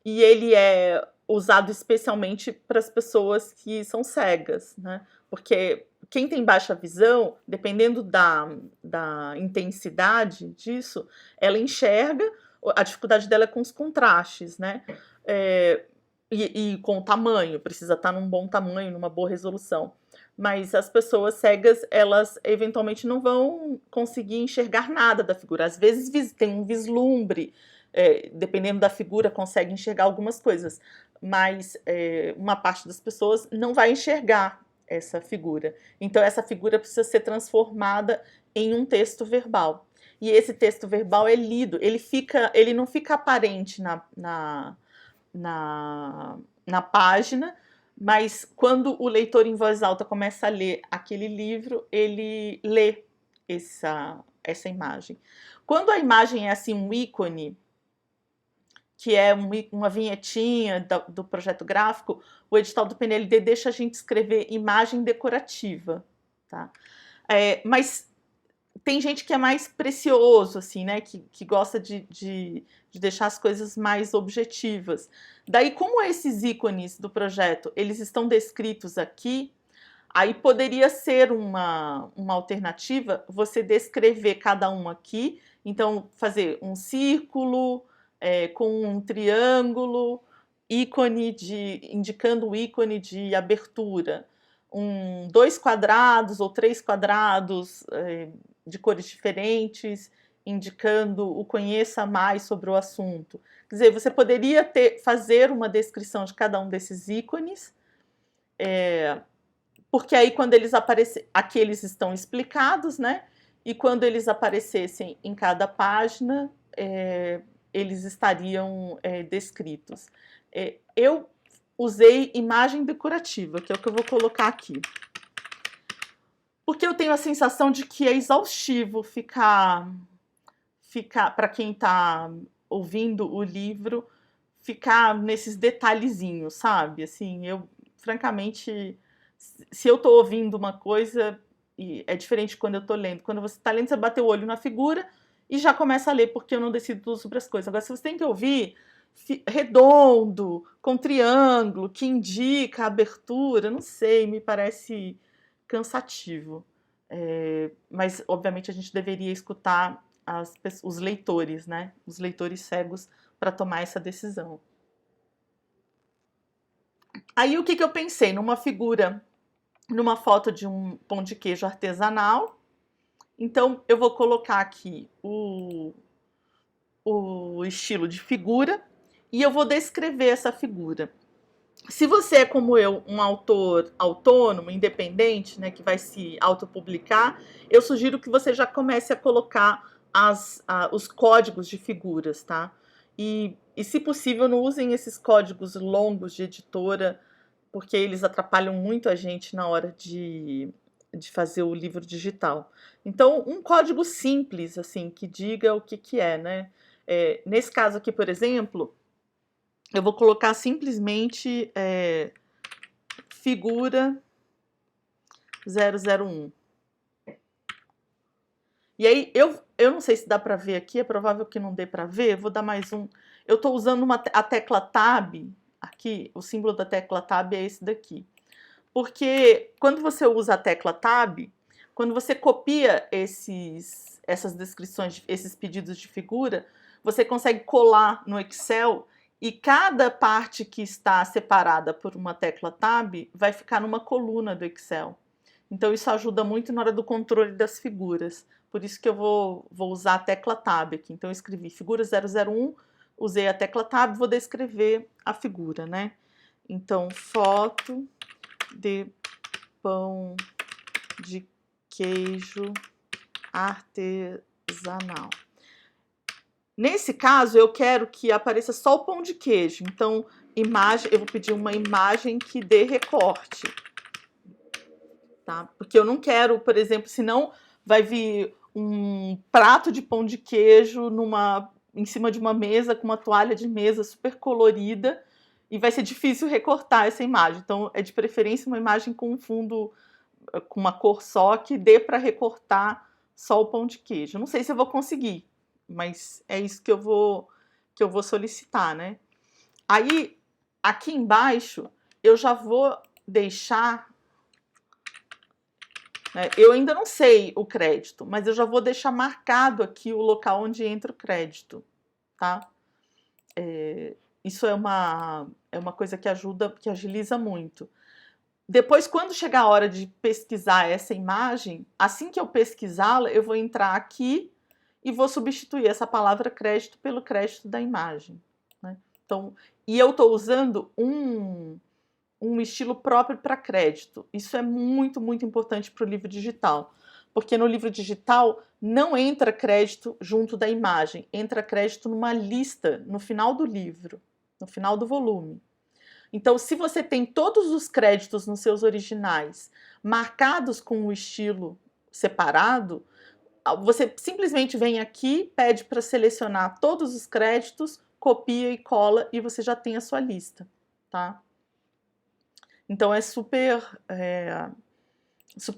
[SPEAKER 1] E ele é usado especialmente para as pessoas que são cegas, né? Porque quem tem baixa visão, dependendo da intensidade disso, ela enxerga, a dificuldade dela é com os contrastes, né? E com o tamanho, precisa estar num bom tamanho, numa boa resolução. Mas as pessoas cegas, elas eventualmente não vão conseguir enxergar nada da figura. Às vezes tem um vislumbre, dependendo da figura, consegue enxergar algumas coisas, mas uma parte das pessoas não vai enxergar essa figura. Então, essa figura precisa ser transformada em um texto verbal. E esse texto verbal é lido, ele não fica aparente na página, mas quando o leitor em voz alta começa a ler aquele livro, ele lê essa imagem. Quando a imagem é assim um ícone, que é uma vinhetinha do projeto gráfico, o edital do PNLD deixa a gente escrever imagem decorativa, tá? Mas tem gente que é mais precioso, assim, né? Que gosta de deixar as coisas mais objetivas. Daí, como esses ícones do projeto, eles estão descritos aqui, aí poderia ser uma alternativa você descrever cada um aqui. Então, fazer um círculo com um triângulo, indicando o ícone de abertura. 2 quadrados ou 3 quadrados de cores diferentes, indicando o conheça mais sobre o assunto. Quer dizer, você poderia fazer uma descrição de cada um desses ícones, porque aí quando eles aparecerem, aqui eles estão explicados, né? E quando eles aparecessem em cada página, eles estariam descritos. Eu usei imagem decorativa, que é o que eu vou colocar aqui. Porque eu tenho a sensação de que é exaustivo ficar para quem está ouvindo o livro, ficar nesses detalhezinhos, sabe? Assim, eu, francamente, se eu estou ouvindo uma coisa, é diferente quando eu estou lendo. Quando você está lendo, você bate o olho na figura e já começa a ler, porque eu não decido tudo sobre as coisas. Agora, se você tem que ouvir redondo, com triângulo, que indica a abertura, não sei, me parece cansativo. Mas, obviamente, a gente deveria escutar os leitores, né? Os leitores cegos, para tomar essa decisão. Aí, o que eu pensei? Numa figura, numa foto de um pão de queijo artesanal. Então, eu vou colocar aqui o estilo de figura e eu vou descrever essa figura. Se você é como eu, um autor autônomo, independente, né, que vai se autopublicar, eu sugiro que você já comece a colocar os códigos de figuras, tá? E se possível, não usem esses códigos longos de editora, porque eles atrapalham muito a gente na hora de fazer o livro digital. Então, um código simples, assim, que diga o que é, né? Nesse caso aqui, por exemplo, eu vou colocar simplesmente figura 001. E aí, eu não sei se dá para ver aqui, é provável que não dê para ver, vou dar mais um. Eu estou usando a tecla Tab, aqui, o símbolo da tecla Tab é esse daqui. Porque quando você usa a tecla Tab, quando você copia essas descrições, esses pedidos de figura, você consegue colar no Excel e cada parte que está separada por uma tecla Tab vai ficar numa coluna do Excel. Então isso ajuda muito na hora do controle das figuras. Por isso que eu vou usar a tecla Tab aqui. Então eu escrevi figura 001, usei a tecla Tab, vou descrever a figura, né? Então, foto de pão de queijo artesanal. Nesse caso, eu quero que apareça só o pão de queijo. Então, imagem, eu vou pedir uma imagem que dê recorte. Tá? Porque eu não quero, por exemplo, senão vai vir um prato de pão de queijo em cima de uma mesa com uma toalha de mesa super colorida e vai ser difícil recortar essa imagem. Então, é de preferência uma imagem com um fundo com uma cor só que dê para recortar só o pão de queijo. Não sei se eu vou conseguir, mas é isso que eu vou solicitar, né? Aí, aqui embaixo, eu já vou deixar... Eu ainda não sei o crédito, mas eu já vou deixar marcado aqui o local onde entra o crédito, tá? Isso é uma coisa que ajuda, que agiliza muito. Depois, quando chegar a hora de pesquisar essa imagem, assim que eu pesquisá-la, eu vou entrar aqui e vou substituir essa palavra crédito pelo crédito da imagem, né? Então, e eu estou usando um estilo próprio para crédito. Isso é muito, muito importante para o livro digital, porque no livro digital não entra crédito junto da imagem, entra crédito numa lista no final do livro, no final do volume. Então, se você tem todos os créditos nos seus originais marcados com o estilo separado, você simplesmente vem aqui, pede para selecionar todos os créditos, copia e cola e você já tem a sua lista, tá? Então é super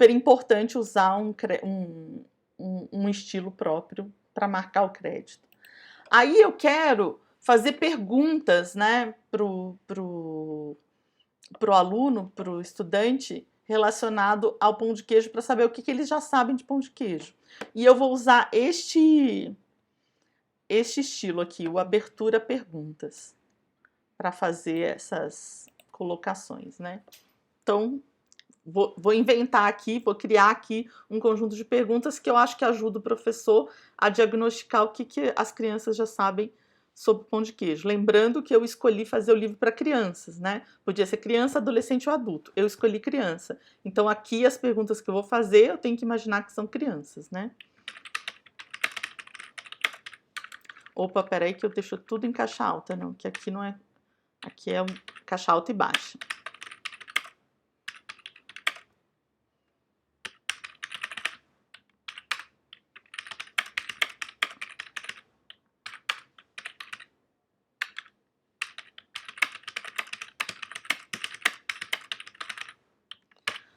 [SPEAKER 1] importante usar um estilo próprio para marcar o crédito. Aí eu quero fazer perguntas, né, pro aluno, pro estudante, relacionado ao pão de queijo para saber o que eles já sabem de pão de queijo. E eu vou usar este estilo aqui, o abertura perguntas, para fazer essas colocações, né? Então, vou inventar aqui, vou criar aqui um conjunto de perguntas que eu acho que ajuda o professor a diagnosticar o que as crianças já sabem sobre pão de queijo. Lembrando que eu escolhi fazer o livro para crianças, né? Podia ser criança, adolescente ou adulto. Eu escolhi criança. Então, aqui as perguntas que eu vou fazer, eu tenho que imaginar que são crianças, né? Opa, peraí que eu deixo tudo em caixa alta, não, que aqui não é... Aqui é caixa alta e baixa.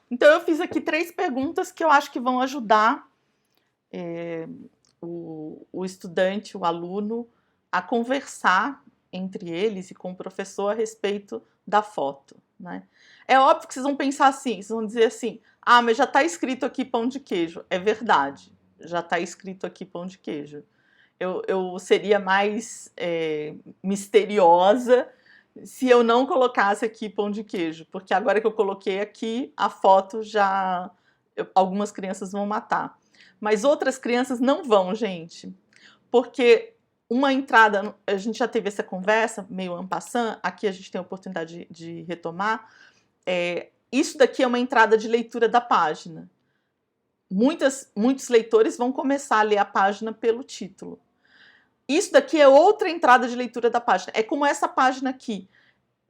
[SPEAKER 1] Então, eu fiz aqui 3 perguntas que eu acho que vão ajudar o estudante, o aluno, a conversar entre eles e com o professor a respeito da foto, né? É óbvio que vocês vão pensar assim, vocês vão dizer assim, ah, mas já está escrito aqui pão de queijo. É verdade, já está escrito aqui pão de queijo. Eu seria mais misteriosa se eu não colocasse aqui pão de queijo, porque agora que eu coloquei aqui, a foto já... algumas crianças vão matar. Mas outras crianças não vão, gente. Porque uma entrada... A gente já teve essa conversa, meio en passant, aqui a gente tem a oportunidade de retomar. Isso daqui é uma entrada de leitura da página. Muitos leitores vão começar a ler a página pelo título. Isso daqui é outra entrada de leitura da página. É como essa página aqui.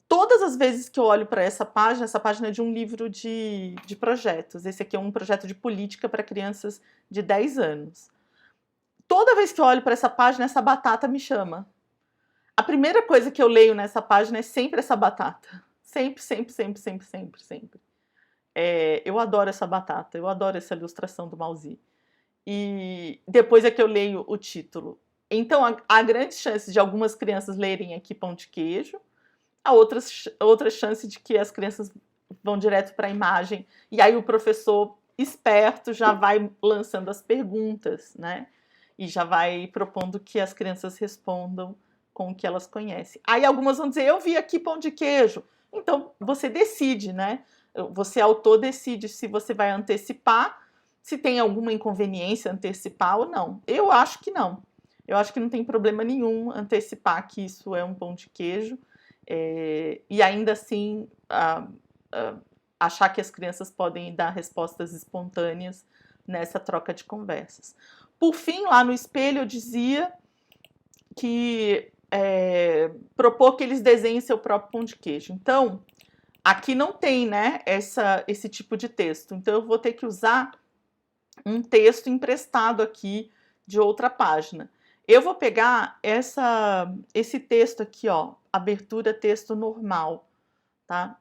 [SPEAKER 1] Todas as vezes que eu olho para essa página é de um livro de projetos. Esse aqui é um projeto de política para crianças de 10 anos. Toda vez que eu olho para essa página, essa batata me chama. A primeira coisa que eu leio nessa página é sempre essa batata. sempre, sempre, sempre, sempre, sempre, sempre. Eu adoro essa batata, eu adoro essa ilustração do Mauzi. E depois é que eu leio o título. Então, há grandes chances de algumas crianças lerem aqui pão de queijo, há outra chance de que as crianças vão direto para a imagem, e aí o professor esperto já vai lançando as perguntas, né? E já vai propondo que as crianças respondam com o que elas conhecem. Aí algumas vão dizer, eu vi aqui pão de queijo. Então, você decide, né? Você, autor, decide se você vai antecipar, se tem alguma inconveniência antecipar ou não. Eu acho que não. Eu acho que não tem problema nenhum antecipar que isso é um pão de queijo, e ainda assim achar que as crianças podem dar respostas espontâneas nessa troca de conversas. Por fim, lá no espelho eu dizia que propor que eles desenhem seu próprio pão de queijo. Então, aqui não tem, né, esse tipo de texto. Então, eu vou ter que usar um texto emprestado aqui de outra página. Eu vou pegar esse texto aqui, ó, abertura texto normal, tá?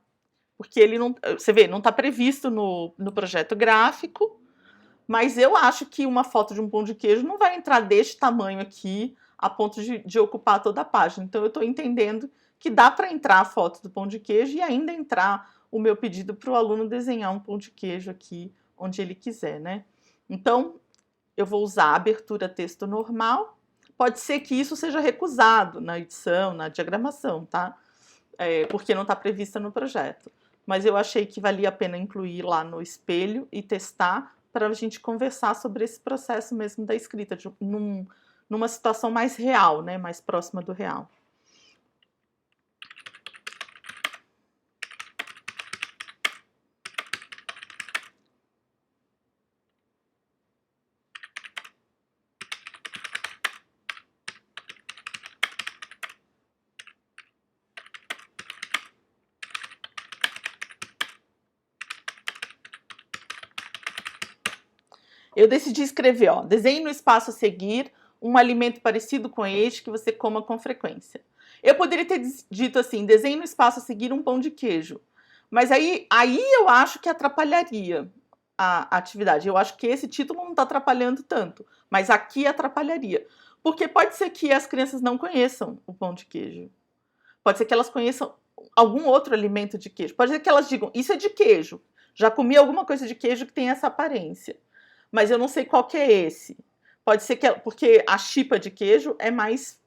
[SPEAKER 1] Porque ele não, você vê, não está previsto no projeto gráfico, mas eu acho que uma foto de um pão de queijo não vai entrar deste tamanho aqui, a ponto de ocupar toda a página. Então, eu estou entendendo que dá para entrar a foto do pão de queijo e ainda entrar o meu pedido para o aluno desenhar um pão de queijo aqui, onde ele quiser, né? Então, eu vou usar a abertura texto normal. Pode ser que isso seja recusado na edição, na diagramação, tá? Porque não está prevista no projeto. Mas eu achei que valia a pena incluir lá no espelho e testar para a gente conversar sobre esse processo mesmo da escrita, numa situação mais real, né? Mais próxima do real. Eu decidi escrever, ó, desenhe no espaço a seguir um alimento parecido com este que você coma com frequência. Eu poderia ter dito assim, desenhe no espaço a seguir um pão de queijo. Mas aí eu acho que atrapalharia a atividade. Eu acho que esse título não está atrapalhando tanto, mas aqui atrapalharia. Porque pode ser que as crianças não conheçam o pão de queijo. Pode ser que elas conheçam algum outro alimento de queijo. Pode ser que elas digam, isso é de queijo. Já comi alguma coisa de queijo que tem essa aparência. Mas eu não sei qual que é esse. Pode ser que, porque a chipa de queijo é mais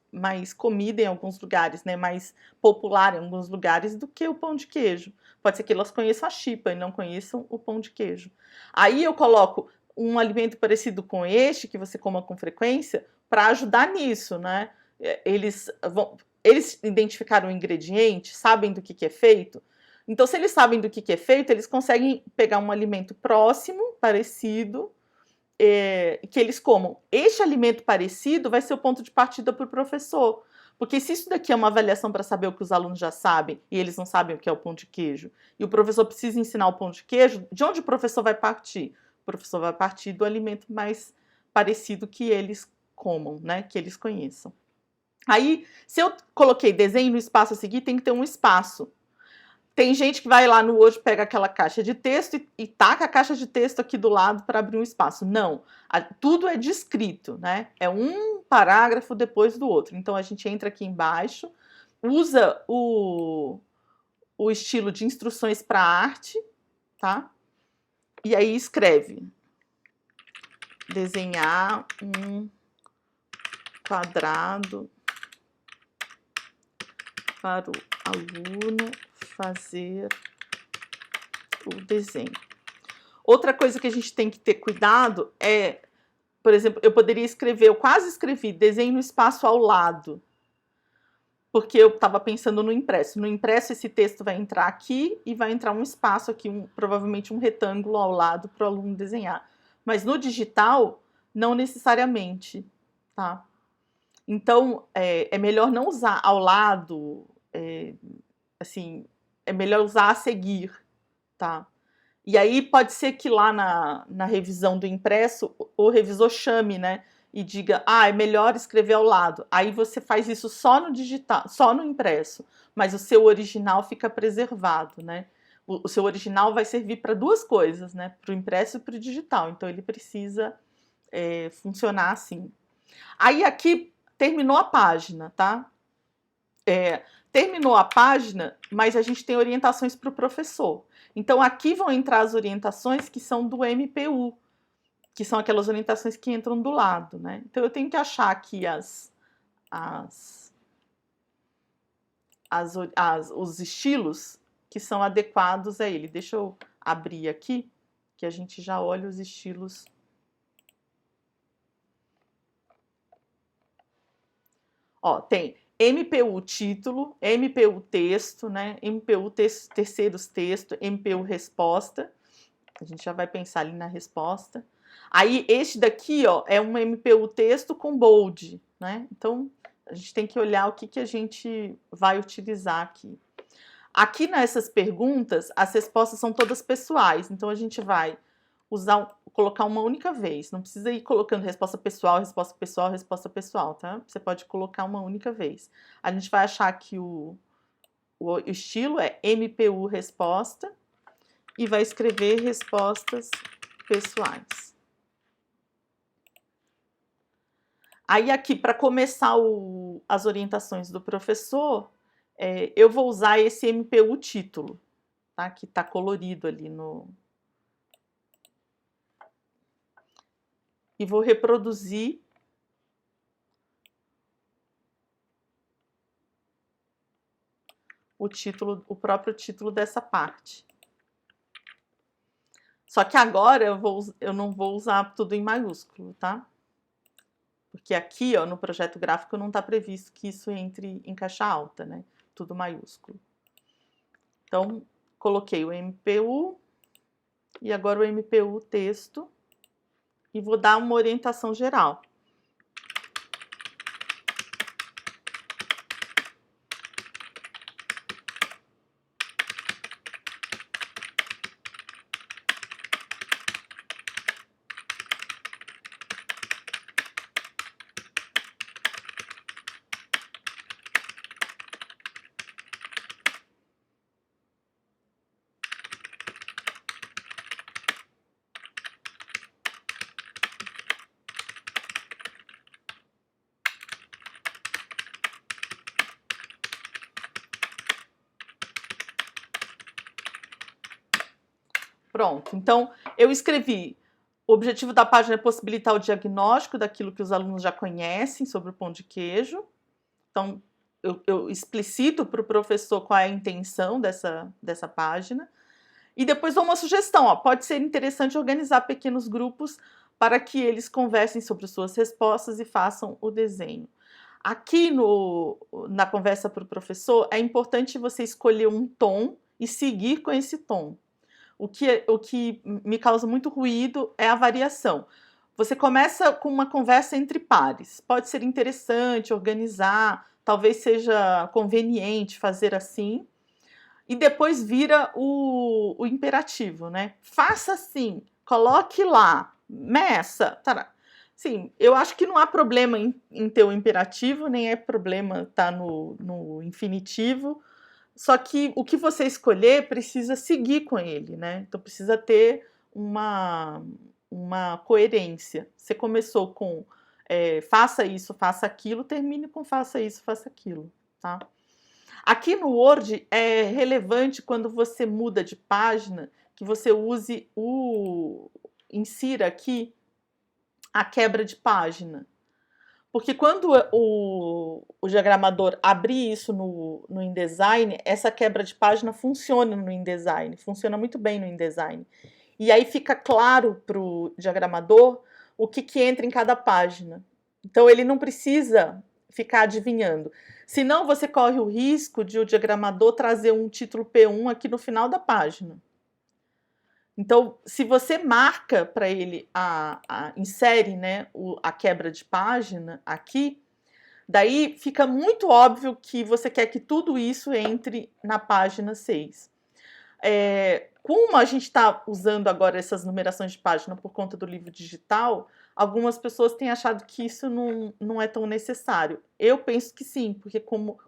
[SPEAKER 1] comida em alguns lugares, né? Mais popular em alguns lugares do que o pão de queijo. Pode ser que elas conheçam a chipa e não conheçam o pão de queijo. Aí eu coloco um alimento parecido com este, que você coma com frequência, para ajudar nisso, né? Eles identificaram o ingrediente, sabem do que é feito. Então, se eles sabem do que é feito, eles conseguem pegar um alimento próximo, parecido, que eles comam. Este alimento parecido vai ser o ponto de partida para o professor. Porque se isso daqui é uma avaliação para saber o que os alunos já sabem e eles não sabem o que é o pão de queijo, e o professor precisa ensinar o pão de queijo, de onde o professor vai partir? O professor vai partir do alimento mais parecido que eles comam, né? Que eles conheçam. Aí, se eu coloquei desenho no espaço a seguir, tem que ter um espaço. Tem gente que vai lá no Word, pega aquela caixa de texto e taca a caixa de texto aqui do lado para abrir um espaço. Não, tudo é descrito, né? É um parágrafo depois do outro. Então, a gente entra aqui embaixo, usa o estilo de instruções para arte, tá? E aí escreve, desenhar um quadrado para o aluno fazer o desenho. Outra coisa que a gente tem que ter cuidado é, por exemplo, eu poderia escrever, eu quase escrevi desenho no espaço ao lado, porque eu estava pensando no impresso. No impresso esse texto vai entrar aqui e vai entrar um espaço aqui, provavelmente um retângulo ao lado para o aluno desenhar. Mas no digital, não necessariamente, tá? Então, é melhor não usar ao lado, assim, é melhor usar a seguir, tá? E aí pode ser que lá na revisão do impresso o revisor chame, né? e diga, é melhor escrever ao lado. Aí você faz isso só no digital, só no impresso, mas o seu original fica preservado, né? O seu original vai servir para duas coisas, né? Para o impresso e para o digital. Então ele precisa funcionar assim. Aí aqui terminou a página, tá? Terminou a página, mas a gente tem orientações para o professor. Então aqui vão entrar as orientações que são do MPU, que são aquelas orientações que entram do lado, né? Então eu tenho que achar aqui os estilos que são adequados a ele. Deixa eu abrir aqui, que a gente já olha os estilos. Ó, tem MPU título, MPU texto, né? MPU terceiros texto, MPU resposta. A gente já vai pensar ali na resposta. Aí este daqui, ó, é um MPU texto com bold, né? Então a gente tem que olhar o que a gente vai utilizar aqui. Aqui nessas perguntas, as respostas são todas pessoais, então a gente vai colocar uma única vez. Não precisa ir colocando resposta pessoal, resposta pessoal, resposta pessoal, tá? Você pode colocar uma única vez. A gente vai achar que o estilo é MPU resposta e vai escrever respostas pessoais. Aí aqui, para começar as orientações do professor, eu vou usar esse MPU título, tá? Que está colorido ali no... E vou reproduzir o próprio título dessa parte. Só que agora eu não vou usar tudo em maiúsculo, tá? Porque aqui, ó, no projeto gráfico não está previsto que isso entre em caixa alta, né? Tudo maiúsculo. Então, coloquei o MPU e agora o MPU texto e vou dar uma orientação geral. Pronto, então eu escrevi: o objetivo da página é possibilitar o diagnóstico daquilo que os alunos já conhecem sobre o pão de queijo. Então, eu explicito para o professor qual é a intenção dessa página. E depois dou uma sugestão, ó, pode ser interessante organizar pequenos grupos para que eles conversem sobre suas respostas e façam o desenho. Aqui na conversa para o professor, é importante você escolher um tom e seguir com esse tom. O que me causa muito ruído é a variação. Você começa com uma conversa entre pares. Pode ser interessante organizar, talvez seja conveniente fazer assim. E depois vira o imperativo, né? Faça assim, coloque lá, meça. Tará. Sim, eu acho que não há problema em ter o imperativo, nem é problema estar no infinitivo. Só que o que você escolher precisa seguir com ele, né? Então precisa ter uma coerência. Você começou com faça isso, faça aquilo, termine com faça isso, faça aquilo, tá? Aqui no Word é relevante quando você muda de página que você use insira aqui a quebra de página. Porque quando o diagramador abrir isso no InDesign, essa quebra de página funciona no InDesign, funciona muito bem no InDesign. E aí fica claro para o diagramador o que entra em cada página. Então ele não precisa ficar adivinhando. Senão você corre o risco de o diagramador trazer um título P1 aqui no final da página. Então, se você marca para ele, insere, né, a quebra de página aqui, daí fica muito óbvio que você quer que tudo isso entre na página 6. Como a gente está usando agora essas numerações de página por conta do livro digital, algumas pessoas têm achado que isso não é tão necessário. Eu penso que sim, porque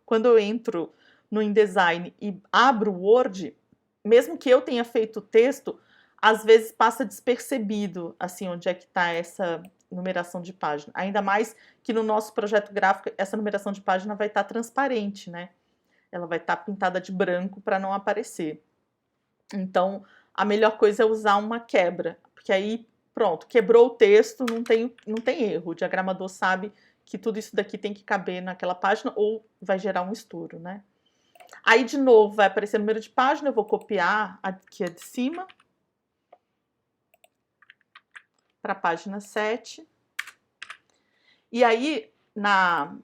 [SPEAKER 1] quando eu entro no InDesign e abro o Word, mesmo que eu tenha feito o texto, às vezes passa despercebido, assim, onde é que está essa numeração de página. Ainda mais que no nosso projeto gráfico, essa numeração de página vai estar transparente, né? Ela vai estar pintada de branco para não aparecer. Então, a melhor coisa é usar uma quebra, porque aí, pronto, quebrou o texto, não tem erro. O diagramador sabe que tudo isso daqui tem que caber naquela página ou vai gerar um estouro, né? Aí, de novo, vai aparecer o número de página, eu vou copiar aqui a de cima para a página 7. E aí, na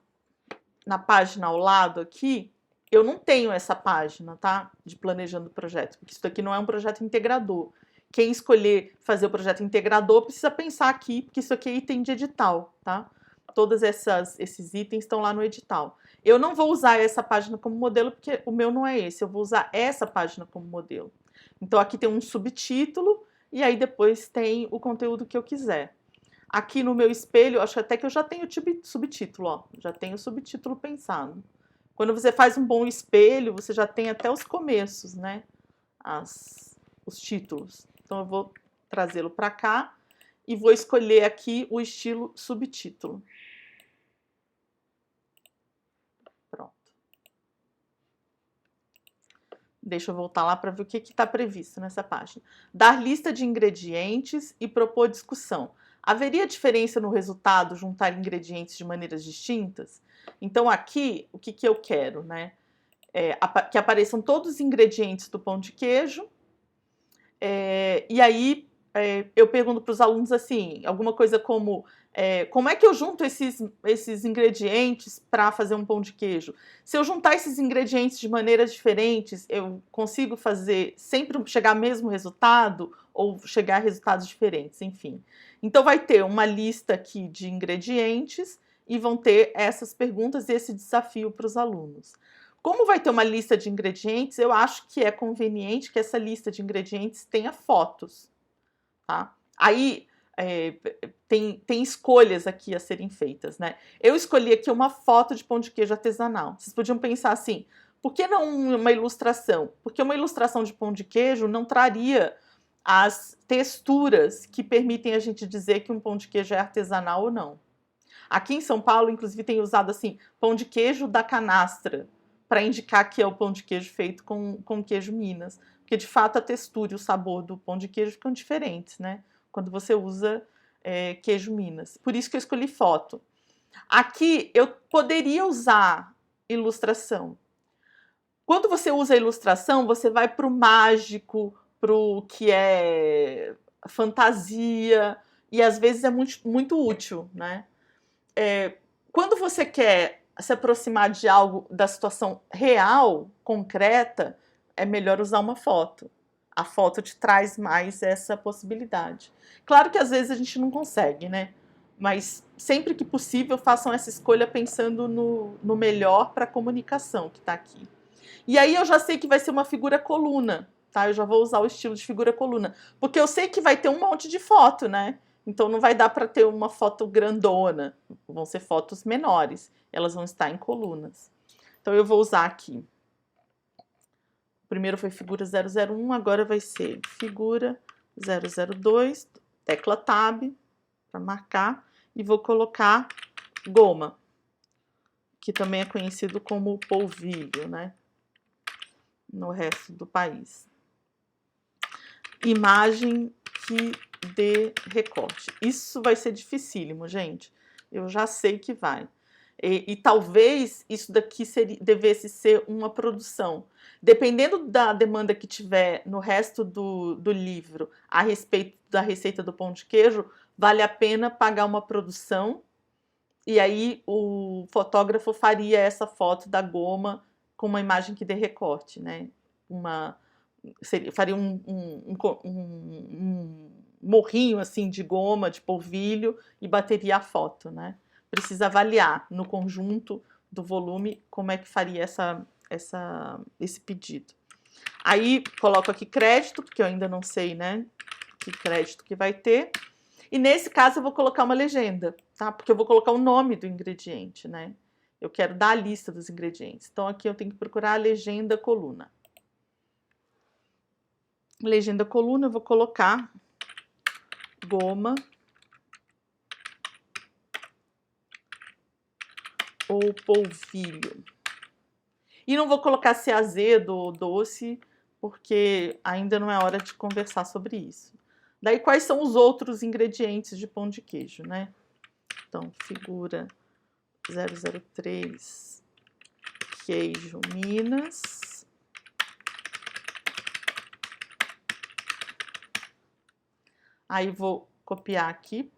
[SPEAKER 1] página ao lado aqui, eu não tenho essa página, tá? De planejando o projeto, porque isso daqui não é um projeto integrador. Quem escolher fazer o projeto integrador precisa pensar aqui, porque isso aqui é item de edital, tá? Todos esses itens estão lá no edital. Eu não vou usar essa página como modelo, porque o meu não é esse. Eu vou usar essa página como modelo. Então, aqui tem um subtítulo, e aí depois tem o conteúdo que eu quiser. Aqui no meu espelho, acho até que eu já tenho subtítulo, ó. Já tenho o subtítulo pensado. Quando você faz um bom espelho, você já tem até os começos, né? Os títulos. Então, eu vou trazê-lo para cá e vou escolher aqui o estilo subtítulo. Pronto. Deixa eu voltar lá para ver o que está previsto nessa página. Dar lista de ingredientes e propor discussão. Haveria diferença no resultado juntar ingredientes de maneiras distintas? Então, aqui, o que eu quero, né? Que apareçam todos os ingredientes do pão de queijo. E aí, eu pergunto para os alunos assim, alguma coisa como como é que eu junto esses ingredientes para fazer um pão de queijo? Se eu juntar esses ingredientes de maneiras diferentes, eu consigo fazer sempre chegar ao mesmo resultado ou chegar a resultados diferentes, enfim. Então vai ter uma lista aqui de ingredientes e vão ter essas perguntas e esse desafio para os alunos. Como vai ter uma lista de ingredientes, eu acho que é conveniente que essa lista de ingredientes tenha fotos, tá? Aí tem escolhas aqui a serem feitas, né? Eu escolhi aqui uma foto de pão de queijo artesanal. Vocês podiam pensar assim, por que não uma ilustração? Porque uma ilustração de pão de queijo não traria as texturas que permitem a gente dizer que um pão de queijo é artesanal ou não. Aqui em São Paulo, inclusive, tem usado assim, pão de queijo da canastra, para indicar que é o pão de queijo feito com queijo Minas. Porque, de fato, a textura e o sabor do pão de queijo ficam diferentes, né? Quando você usa queijo Minas. Por isso que eu escolhi foto. Aqui, eu poderia usar ilustração. Quando você usa a ilustração, você vai para o mágico, para o que é fantasia, e às vezes é muito útil, né? Quando você quer se aproximar de algo da situação real, concreta, é melhor usar uma foto. A foto te traz mais essa possibilidade. Claro que às vezes a gente não consegue, né? Mas sempre que possível, façam essa escolha pensando no melhor para a comunicação que está aqui. E aí eu já sei que vai ser uma figura coluna, tá? Eu já vou usar o estilo de figura coluna, porque eu sei que vai ter um monte de foto, né? Então não vai dar para ter uma foto grandona, vão ser fotos menores, elas vão estar em colunas. Então eu vou usar aqui. Primeiro foi figura 001, agora vai ser figura 002, tecla Tab para marcar e vou colocar goma, que também é conhecido como polvilho, né? No resto do país. Imagem que dê recorte. Isso vai ser dificílimo, gente. Eu já sei que vai. E talvez isso daqui devesse ser uma produção. Dependendo da demanda que tiver no resto do livro a respeito da receita do pão de queijo, vale a pena pagar uma produção e aí o fotógrafo faria essa foto da goma com uma imagem que dê recorte, né? Faria um morrinho assim de goma, de polvilho e bateria a foto, né? Precisa avaliar no conjunto do volume como é que faria esse pedido. Aí coloco aqui crédito, porque eu ainda não sei, né? Que crédito que vai ter. E nesse caso eu vou colocar uma legenda, tá? Porque eu vou colocar o nome do ingrediente, né? Eu quero dar a lista dos ingredientes. Então aqui eu tenho que procurar a legenda coluna. Legenda coluna, eu vou colocar goma ou polvilho. E não vou colocar se é azedo ou doce, porque ainda não é hora de conversar sobre isso. Daí, quais são os outros ingredientes de pão de queijo, né? Então, figura 003, queijo Minas. Aí, vou copiar aqui.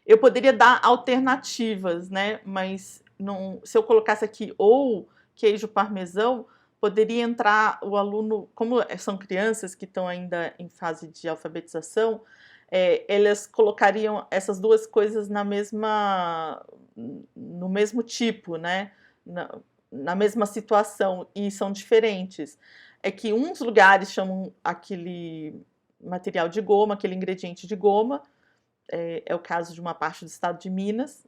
[SPEAKER 1] Eu poderia dar alternativas, né? Mas não, se eu colocasse aqui ou queijo parmesão, poderia entrar o aluno, como são crianças que estão ainda em fase de alfabetização, elas colocariam essas duas coisas no mesmo tipo, né? Na mesma situação, e são diferentes. É que uns lugares chamam aquele material de goma, aquele ingrediente de goma, é o caso de uma parte do estado de Minas,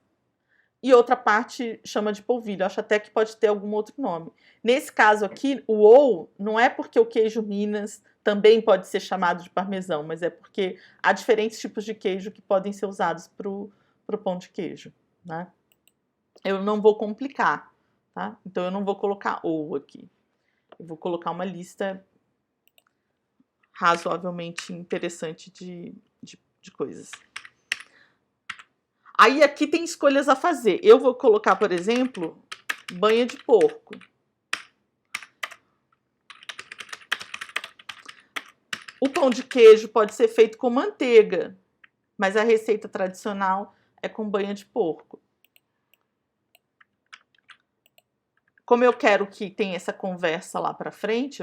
[SPEAKER 1] e outra parte chama de polvilho. Eu acho até que pode ter algum outro nome. Nesse caso aqui, o ou não é porque o queijo Minas também pode ser chamado de parmesão, mas é porque há diferentes tipos de queijo que podem ser usados para o pão de queijo, né? Eu não vou complicar, tá? Então eu não vou colocar ou aqui. Eu vou colocar uma lista razoavelmente interessante de coisas. Aí aqui tem escolhas a fazer. Eu vou colocar, por exemplo, banha de porco. O pão de queijo pode ser feito com manteiga, mas a receita tradicional é com banha de porco. Como eu quero que tenha essa conversa lá para frente,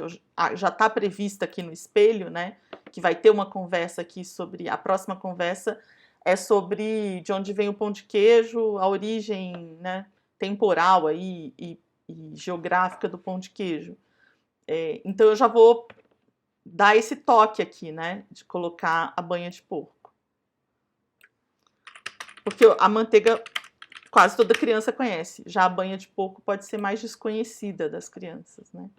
[SPEAKER 1] já está prevista aqui no espelho, né? Que vai ter uma conversa aqui sobre... A próxima conversa é sobre de onde vem o pão de queijo, a origem, né, temporal aí e geográfica do pão de queijo. Então eu já vou dar esse toque aqui, né, de colocar a banha de porco. Porque a manteiga quase toda criança conhece, já a banha de porco pode ser mais desconhecida das crianças, né.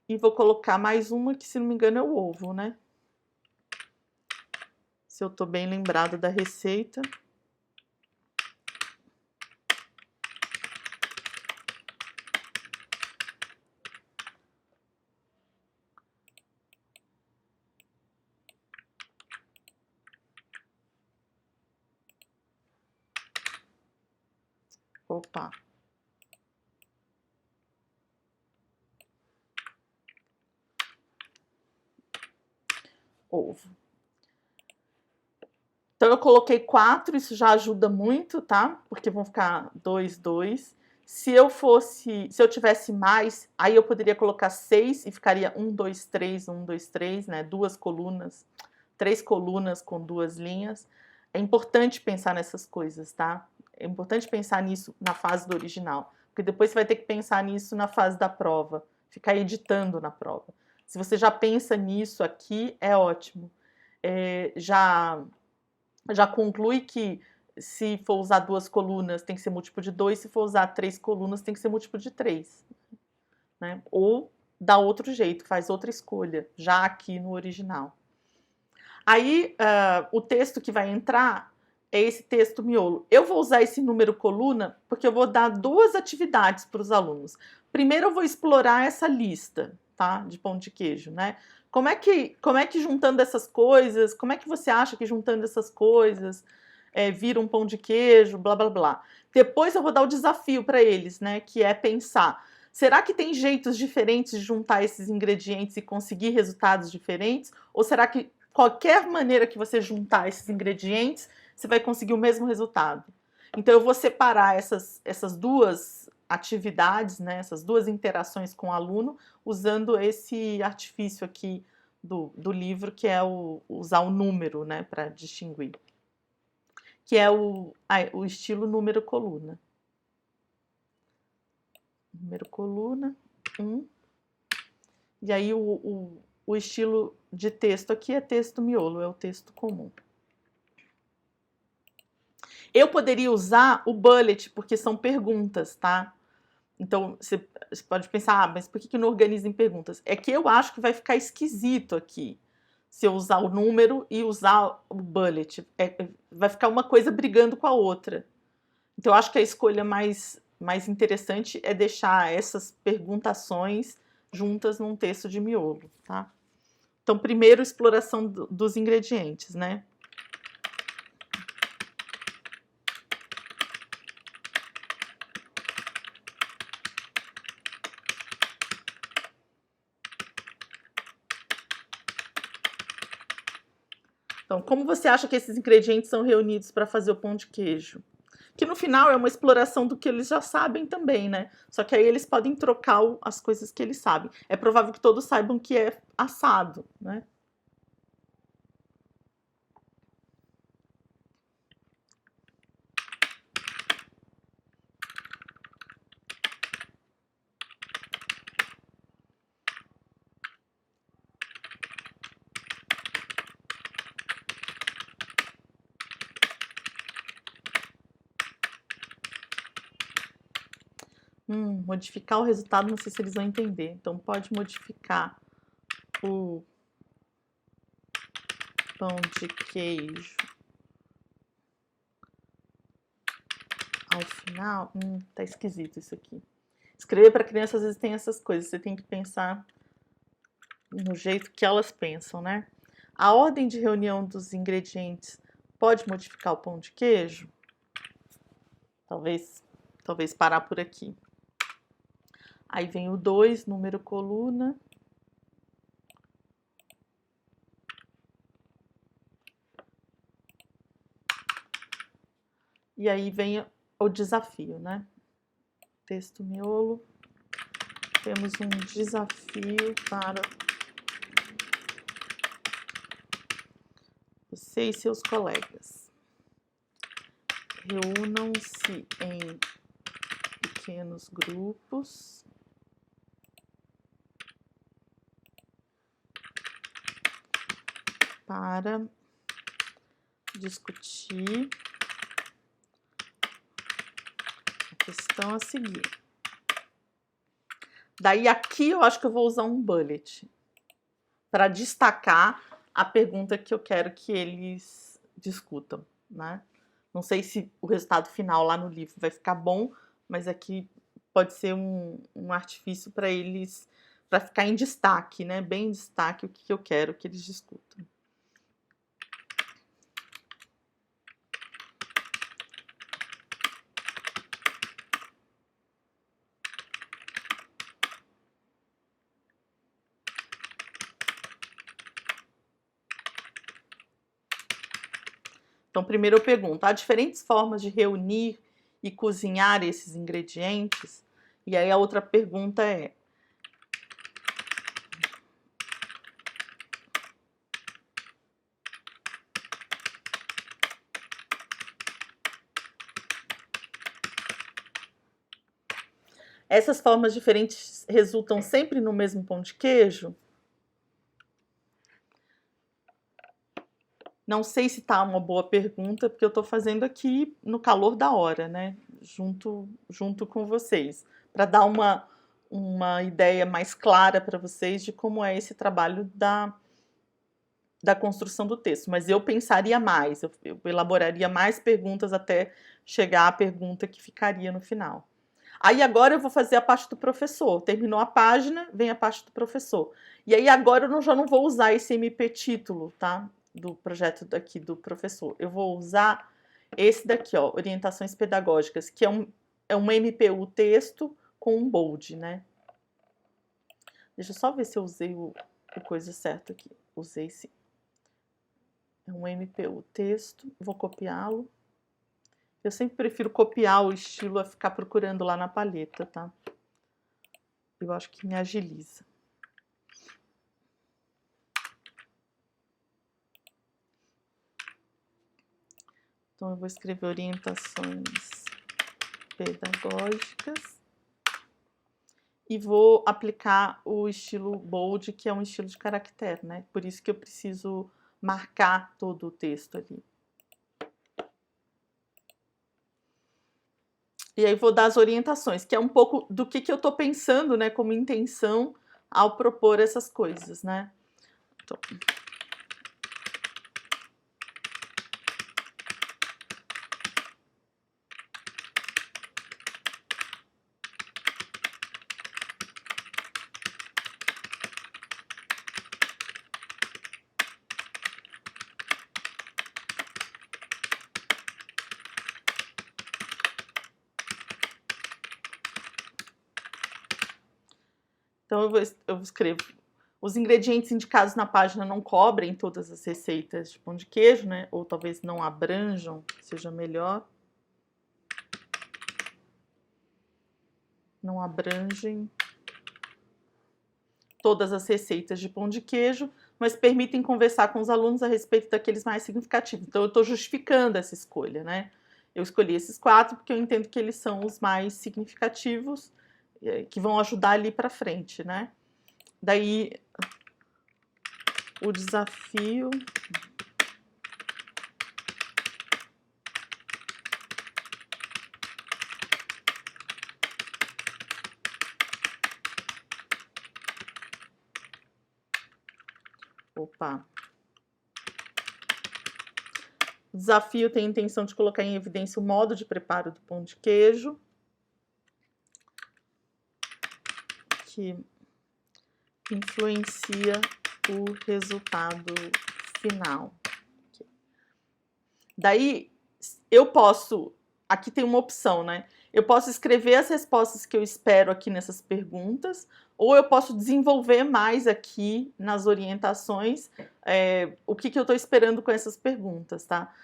[SPEAKER 1] E vou colocar mais uma que, se não me engano, é o ovo, né. Se eu tô bem lembrada da receita. Opa. Ovo. Então eu coloquei 4, isso já ajuda muito, tá? Porque vão ficar 2, 2. Se eu tivesse mais, aí eu poderia colocar 6 e ficaria 1, 2, 3, 1, 2, 3, né? 2 colunas, 3 colunas com 2 linhas. É importante pensar nessas coisas, tá? É importante pensar nisso na fase do original, porque depois você vai ter que pensar nisso na fase da prova, ficar editando na prova. Se você já pensa nisso aqui, é ótimo. Já conclui que se for usar 2 colunas tem que ser múltiplo de 2, se for usar 3 colunas tem que ser múltiplo de 3. Né? Ou dá outro jeito, faz outra escolha, já aqui no original. Aí o texto que vai entrar é esse texto miolo. Eu vou usar esse número coluna porque eu vou dar 2 atividades para os alunos. Primeiro eu vou explorar essa lista, tá, de pão de queijo, né? Como é que juntando essas coisas, como é que você acha que juntando essas coisas vira um pão de queijo, blá, blá, blá. Depois eu vou dar o desafio para eles, né, que é pensar, será que tem jeitos diferentes de juntar esses ingredientes e conseguir resultados diferentes? Ou será que qualquer maneira que você juntar esses ingredientes, você vai conseguir o mesmo resultado? Então eu vou separar essas duas atividades, né, essas duas interações com o aluno, usando esse artifício aqui do livro, que é usar o número, né, para distinguir. que é o estilo número coluna. Número coluna, 1. E aí o estilo de texto aqui é texto miolo, é o texto comum. Eu poderia usar o bullet, porque são perguntas, tá? Então, você pode pensar, mas por que não organiza em perguntas? É que eu acho que vai ficar esquisito aqui, se eu usar o número e usar o bullet. Vai ficar uma coisa brigando com a outra. Então, eu acho que a escolha mais interessante é deixar essas perguntações juntas num texto de miolo, tá? Então, primeiro, exploração dos ingredientes, né? Então, como você acha que esses ingredientes são reunidos para fazer o pão de queijo? Que no final é uma exploração do que eles já sabem também, né? Só que aí eles podem trocar as coisas que eles sabem. É provável que todos saibam que é assado, né? Modificar o resultado, não sei se eles vão entender. Então, pode modificar o pão de queijo ao final. Tá esquisito isso aqui. Escrever para criança às vezes tem essas coisas. Você tem que pensar no jeito que elas pensam, né? A ordem de reunião dos ingredientes pode modificar o pão de queijo? Talvez parar por aqui. Aí vem o 2, número coluna. E aí vem o desafio, né? Texto miolo. Temos um desafio para você e seus colegas. Reúnam-se em pequenos grupos para discutir a questão a seguir. Daí aqui eu acho que eu vou usar um bullet para destacar a pergunta que eu quero que eles discutam, né? Não sei se o resultado final lá no livro vai ficar bom, mas aqui pode ser um artifício para eles, para ficar em destaque, né? Bem em destaque o que eu quero que eles discutam. Então, primeiro eu pergunto: há diferentes formas de reunir e cozinhar esses ingredientes? E aí a outra pergunta é: essas formas diferentes resultam sempre no mesmo pão de queijo? Não sei se tá uma boa pergunta, porque eu estou fazendo aqui no calor da hora, né? Junto com vocês, para dar uma ideia mais clara para vocês de como é esse trabalho da construção do texto. Mas eu pensaria mais, eu elaboraria mais perguntas até chegar à pergunta que ficaria no final. Aí agora eu vou fazer a parte do professor. Terminou a página, vem a parte do professor. E aí agora eu já não vou usar esse MP título, tá? Do projeto daqui do professor. Eu vou usar esse daqui, ó, orientações pedagógicas, que é um MPU texto com um bold, né? Deixa eu só ver se eu usei o coisa certa aqui. Usei sim. É um MPU texto, vou copiá-lo. Eu sempre prefiro copiar o estilo a ficar procurando lá na palheta, tá? Eu acho que me agiliza. Então, eu vou escrever orientações pedagógicas e vou aplicar o estilo bold, que é um estilo de caractere, né? Por isso que eu preciso marcar todo o texto ali. E aí vou dar as orientações, que é um pouco do que eu estou pensando, né, como intenção ao propor essas coisas, né? Então, eu escrevo. Os ingredientes indicados na página não cobrem todas as receitas de pão de queijo, né? Ou talvez não abranjam, seja melhor. Não abrangem todas as receitas de pão de queijo, mas permitem conversar com os alunos a respeito daqueles mais significativos. Então, eu estou justificando essa escolha, né? Eu escolhi esses 4 porque eu entendo que eles são os mais significativos, que vão ajudar ali para frente, né? Daí, o desafio... Opa! O desafio tem a intenção de colocar em evidência o modo de preparo do pão de queijo, que influencia o resultado final. Daí, eu posso... Aqui tem uma opção, né? Eu posso escrever as respostas que eu espero aqui nessas perguntas, ou eu posso desenvolver mais aqui nas orientações o que eu estou esperando com essas perguntas, tá?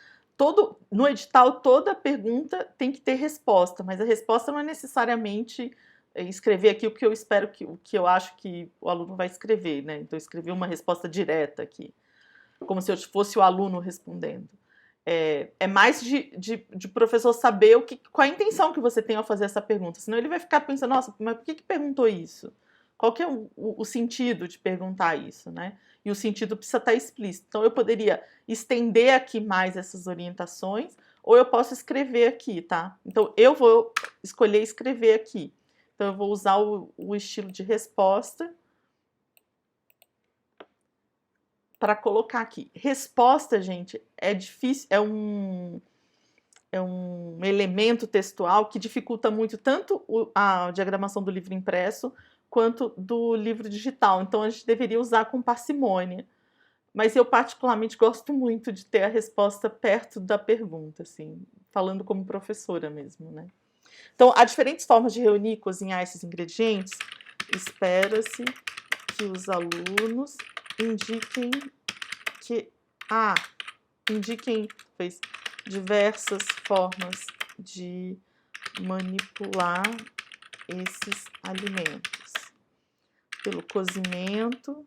[SPEAKER 1] No edital, toda pergunta tem que ter resposta, mas a resposta não é necessariamente escrever aqui o que eu espero, o que eu acho que o aluno vai escrever, né? Então, escrever uma resposta direta aqui, como se eu fosse o aluno respondendo. É mais de professor saber qual a intenção que você tem ao fazer essa pergunta. Senão ele vai ficar pensando, nossa, mas por que perguntou isso? Qual que é o sentido de perguntar isso, né? E o sentido precisa estar explícito. Então, eu poderia estender aqui mais essas orientações, ou eu posso escrever aqui, tá? Então, eu vou escolher escrever aqui. Então, eu vou usar o estilo de resposta para colocar aqui. Resposta, gente, é difícil, é um elemento textual que dificulta muito tanto a diagramação do livro impresso quanto do livro digital. Então, a gente deveria usar com parcimônia. Mas eu particularmente gosto muito de ter a resposta perto da pergunta, assim, falando como professora mesmo, né? Então, há diferentes formas de reunir e cozinhar esses ingredientes. Espera-se que os alunos indiquem diversas formas de manipular esses alimentos. Pelo cozimento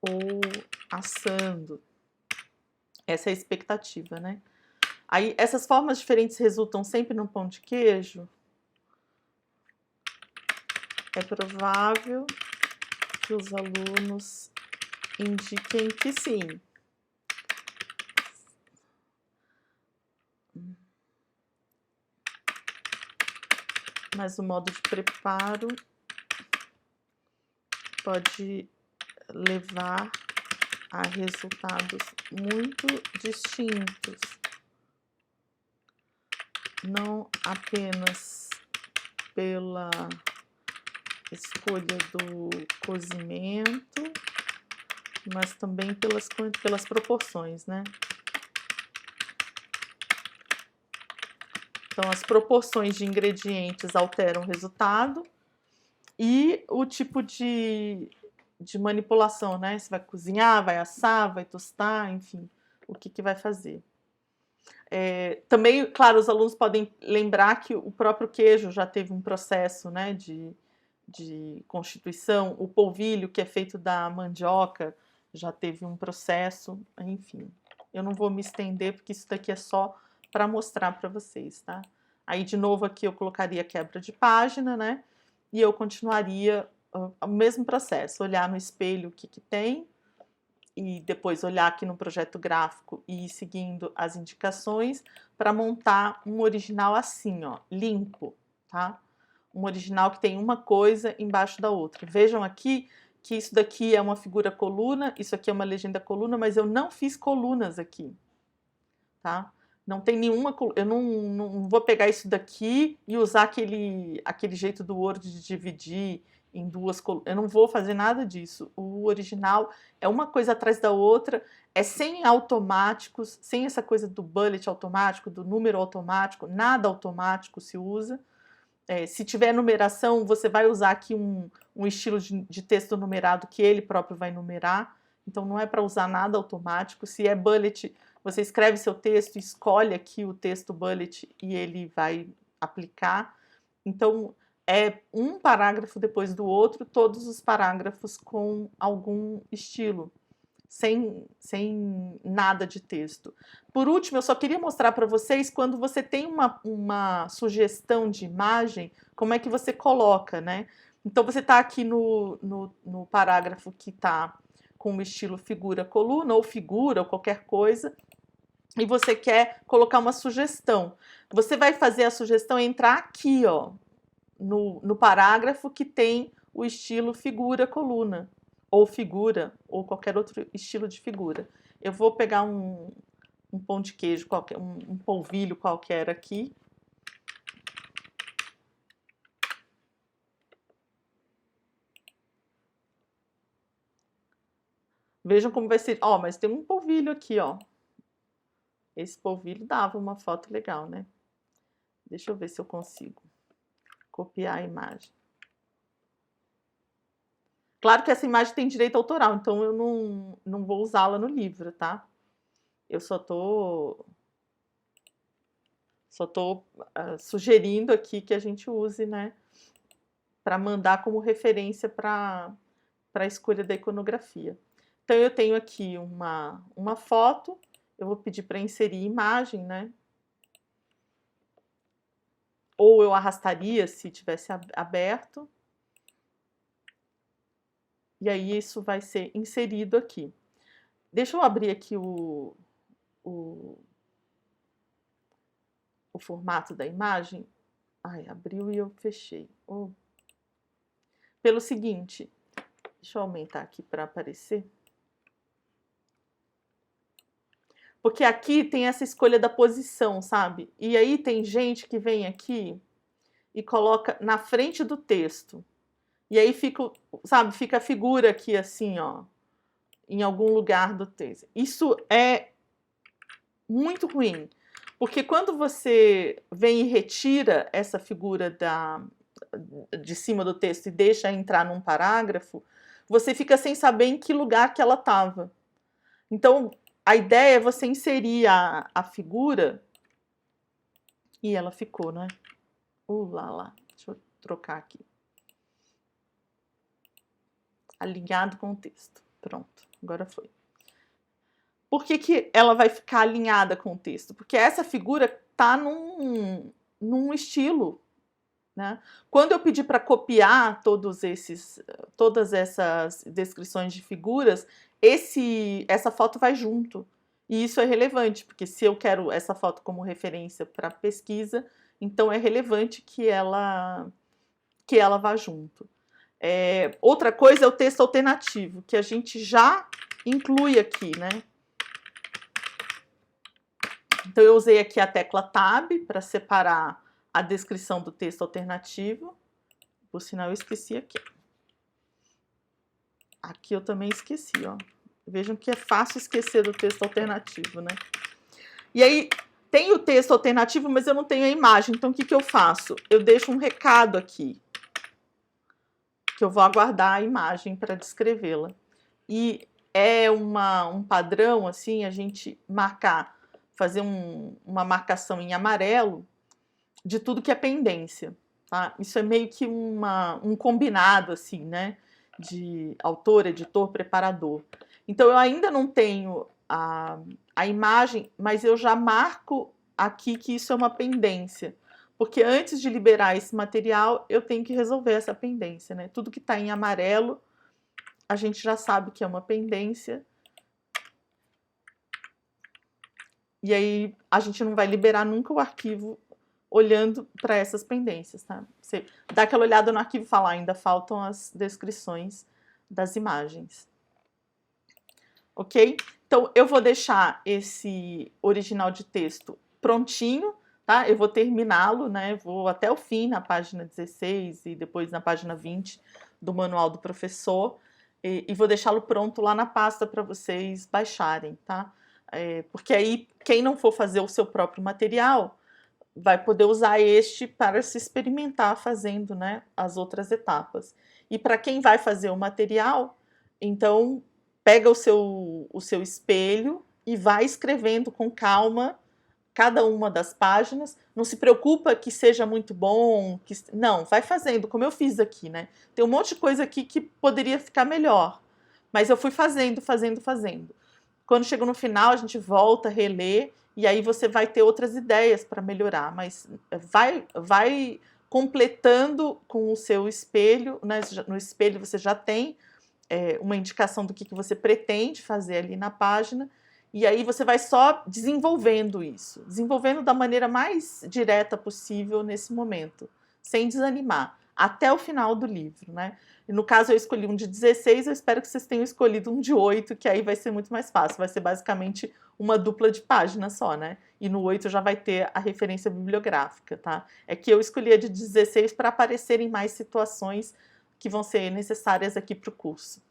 [SPEAKER 1] ou assando. Essa é a expectativa, né? Aí, essas formas diferentes resultam sempre no pão de queijo? É provável que os alunos indiquem que sim. Mas o modo de preparo pode levar a resultados muito distintos, não apenas pela escolha do cozimento, mas também pelas proporções, né? Então, as proporções de ingredientes alteram o resultado e o tipo de manipulação, né? Você vai cozinhar, vai assar, vai tostar, enfim, o que vai fazer. Também, claro, os alunos podem lembrar que o próprio queijo já teve um processo, né, de constituição, o polvilho, que é feito da mandioca, já teve um processo, enfim. Eu não vou me estender, porque isso daqui é só para mostrar para vocês, tá? Aí, de novo, aqui eu colocaria quebra de página, né? E eu continuaria o mesmo processo, olhar no espelho o que que tem, e depois olhar aqui no projeto gráfico e ir seguindo as indicações para montar um original assim, ó, limpo, tá? Um original que tem uma coisa embaixo da outra. Vejam aqui que isso daqui é uma figura coluna, isso aqui é uma legenda coluna, mas eu não fiz colunas aqui, tá? Não tem nenhuma, eu não vou pegar isso daqui e usar aquele jeito do Word de dividir em duas colunas. Eu não vou fazer nada disso. O original é uma coisa atrás da outra, é sem automáticos, sem essa coisa do bullet automático, do número automático, nada automático se usa. Se tiver numeração, você vai usar aqui um estilo de texto numerado que ele próprio vai numerar. Então não é para usar nada automático. Se é bullet, você escreve seu texto, escolhe aqui o texto bullet e ele vai aplicar. Então é um parágrafo depois do outro, todos os parágrafos com algum estilo, sem nada de texto. Por último, eu só queria mostrar para vocês quando você tem uma sugestão de imagem, como é que você coloca, né? Então você está aqui no parágrafo que está com o estilo figura coluna, ou figura, ou qualquer coisa, e você quer colocar uma sugestão. Você vai fazer a sugestão entrar aqui, ó, no parágrafo que tem o estilo figura coluna, ou figura, ou qualquer outro estilo de figura. Eu vou pegar um pão de queijo qualquer, um polvilho qualquer aqui. Vejam como vai ser. Ó, mas tem um polvilho aqui, ó. Esse polvilho dava uma foto legal, né? Deixa eu ver se eu consigo copiar a imagem. Claro que essa imagem tem direito autoral, então eu não vou usá-la no livro, tá? Eu só tô sugerindo aqui que a gente use, né? Para mandar como referência para a escolha da iconografia. Então eu tenho aqui uma foto, eu vou pedir para inserir imagem, né? Ou eu arrastaria se tivesse aberto. E aí isso vai ser inserido aqui. Deixa eu abrir aqui o formato da imagem. Ai, abriu e eu fechei. Oh. Pelo seguinte, deixa eu aumentar aqui para aparecer. Porque aqui tem essa escolha da posição, sabe? E aí tem gente que vem aqui e coloca na frente do texto. E aí fica, sabe, fica a figura aqui assim, ó, em algum lugar do texto. Isso é muito ruim, porque quando você vem e retira essa figura de cima do texto e deixa entrar num parágrafo, você fica sem saber em que lugar que ela estava. Então, a ideia é você inserir a figura e ela ficou, né? Lá. Deixa eu trocar aqui. Alinhado com o texto. Pronto, agora foi. Por que ela vai ficar alinhada com o texto? Porque essa figura está num estilo, né? Quando eu pedi para copiar todas essas descrições de figuras, essa foto vai junto. E isso é relevante, porque se eu quero essa foto como referência para pesquisa, então é relevante que ela vá junto. Outra coisa é o texto alternativo, que a gente já inclui aqui, né? Então eu usei aqui a tecla Tab para separar a descrição do texto alternativo. Por sinal, eu esqueci aqui. Aqui eu também esqueci, ó. Vejam que é fácil esquecer do texto alternativo, né? E aí, tem o texto alternativo, mas eu não tenho a imagem. Então, o que eu faço? Eu deixo um recado aqui, que eu vou aguardar a imagem para descrevê-la. E é um padrão, assim, a gente fazer uma marcação em amarelo de tudo que é pendência, tá? Isso é meio que um combinado, assim, né? De autor, editor, preparador. Então, eu ainda não tenho a imagem, mas eu já marco aqui que isso é uma pendência, porque antes de liberar esse material, eu tenho que resolver essa pendência, né? Tudo que está em amarelo, a gente já sabe que é uma pendência. E aí, a gente não vai liberar nunca o arquivo olhando para essas pendências, tá? Você dá aquela olhada no arquivo e fala, ainda faltam as descrições das imagens. Ok? Então, eu vou deixar esse original de texto prontinho, tá? Eu vou terminá-lo, né? Vou até o fim, na página 16 e depois na página 20 do manual do professor, e vou deixá-lo pronto lá na pasta para vocês baixarem, tá? Porque aí, quem não for fazer o seu próprio material, vai poder usar este para se experimentar fazendo, né, as outras etapas. E para quem vai fazer o material, então pega o seu espelho e vai escrevendo com calma cada uma das páginas. Não se preocupa que seja muito bom, não, vai fazendo, como eu fiz aqui, né? Tem um monte de coisa aqui que poderia ficar melhor, mas eu fui fazendo. Quando chega no final, a gente volta, relê, e aí você vai ter outras ideias para melhorar, mas vai completando com o seu espelho, né? No espelho você já tem uma indicação do que você pretende fazer ali na página, e aí você vai só desenvolvendo isso, desenvolvendo da maneira mais direta possível nesse momento, sem desanimar, até o final do livro, né? E no caso eu escolhi um de 16, eu espero que vocês tenham escolhido um de 8, que aí vai ser muito mais fácil, vai ser basicamente uma dupla de página só, né? E no 8 já vai ter a referência bibliográfica, tá? É que eu escolhi a de 16 para aparecerem mais situações que vão ser necessárias aqui para o curso.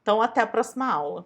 [SPEAKER 1] Então, até a próxima aula.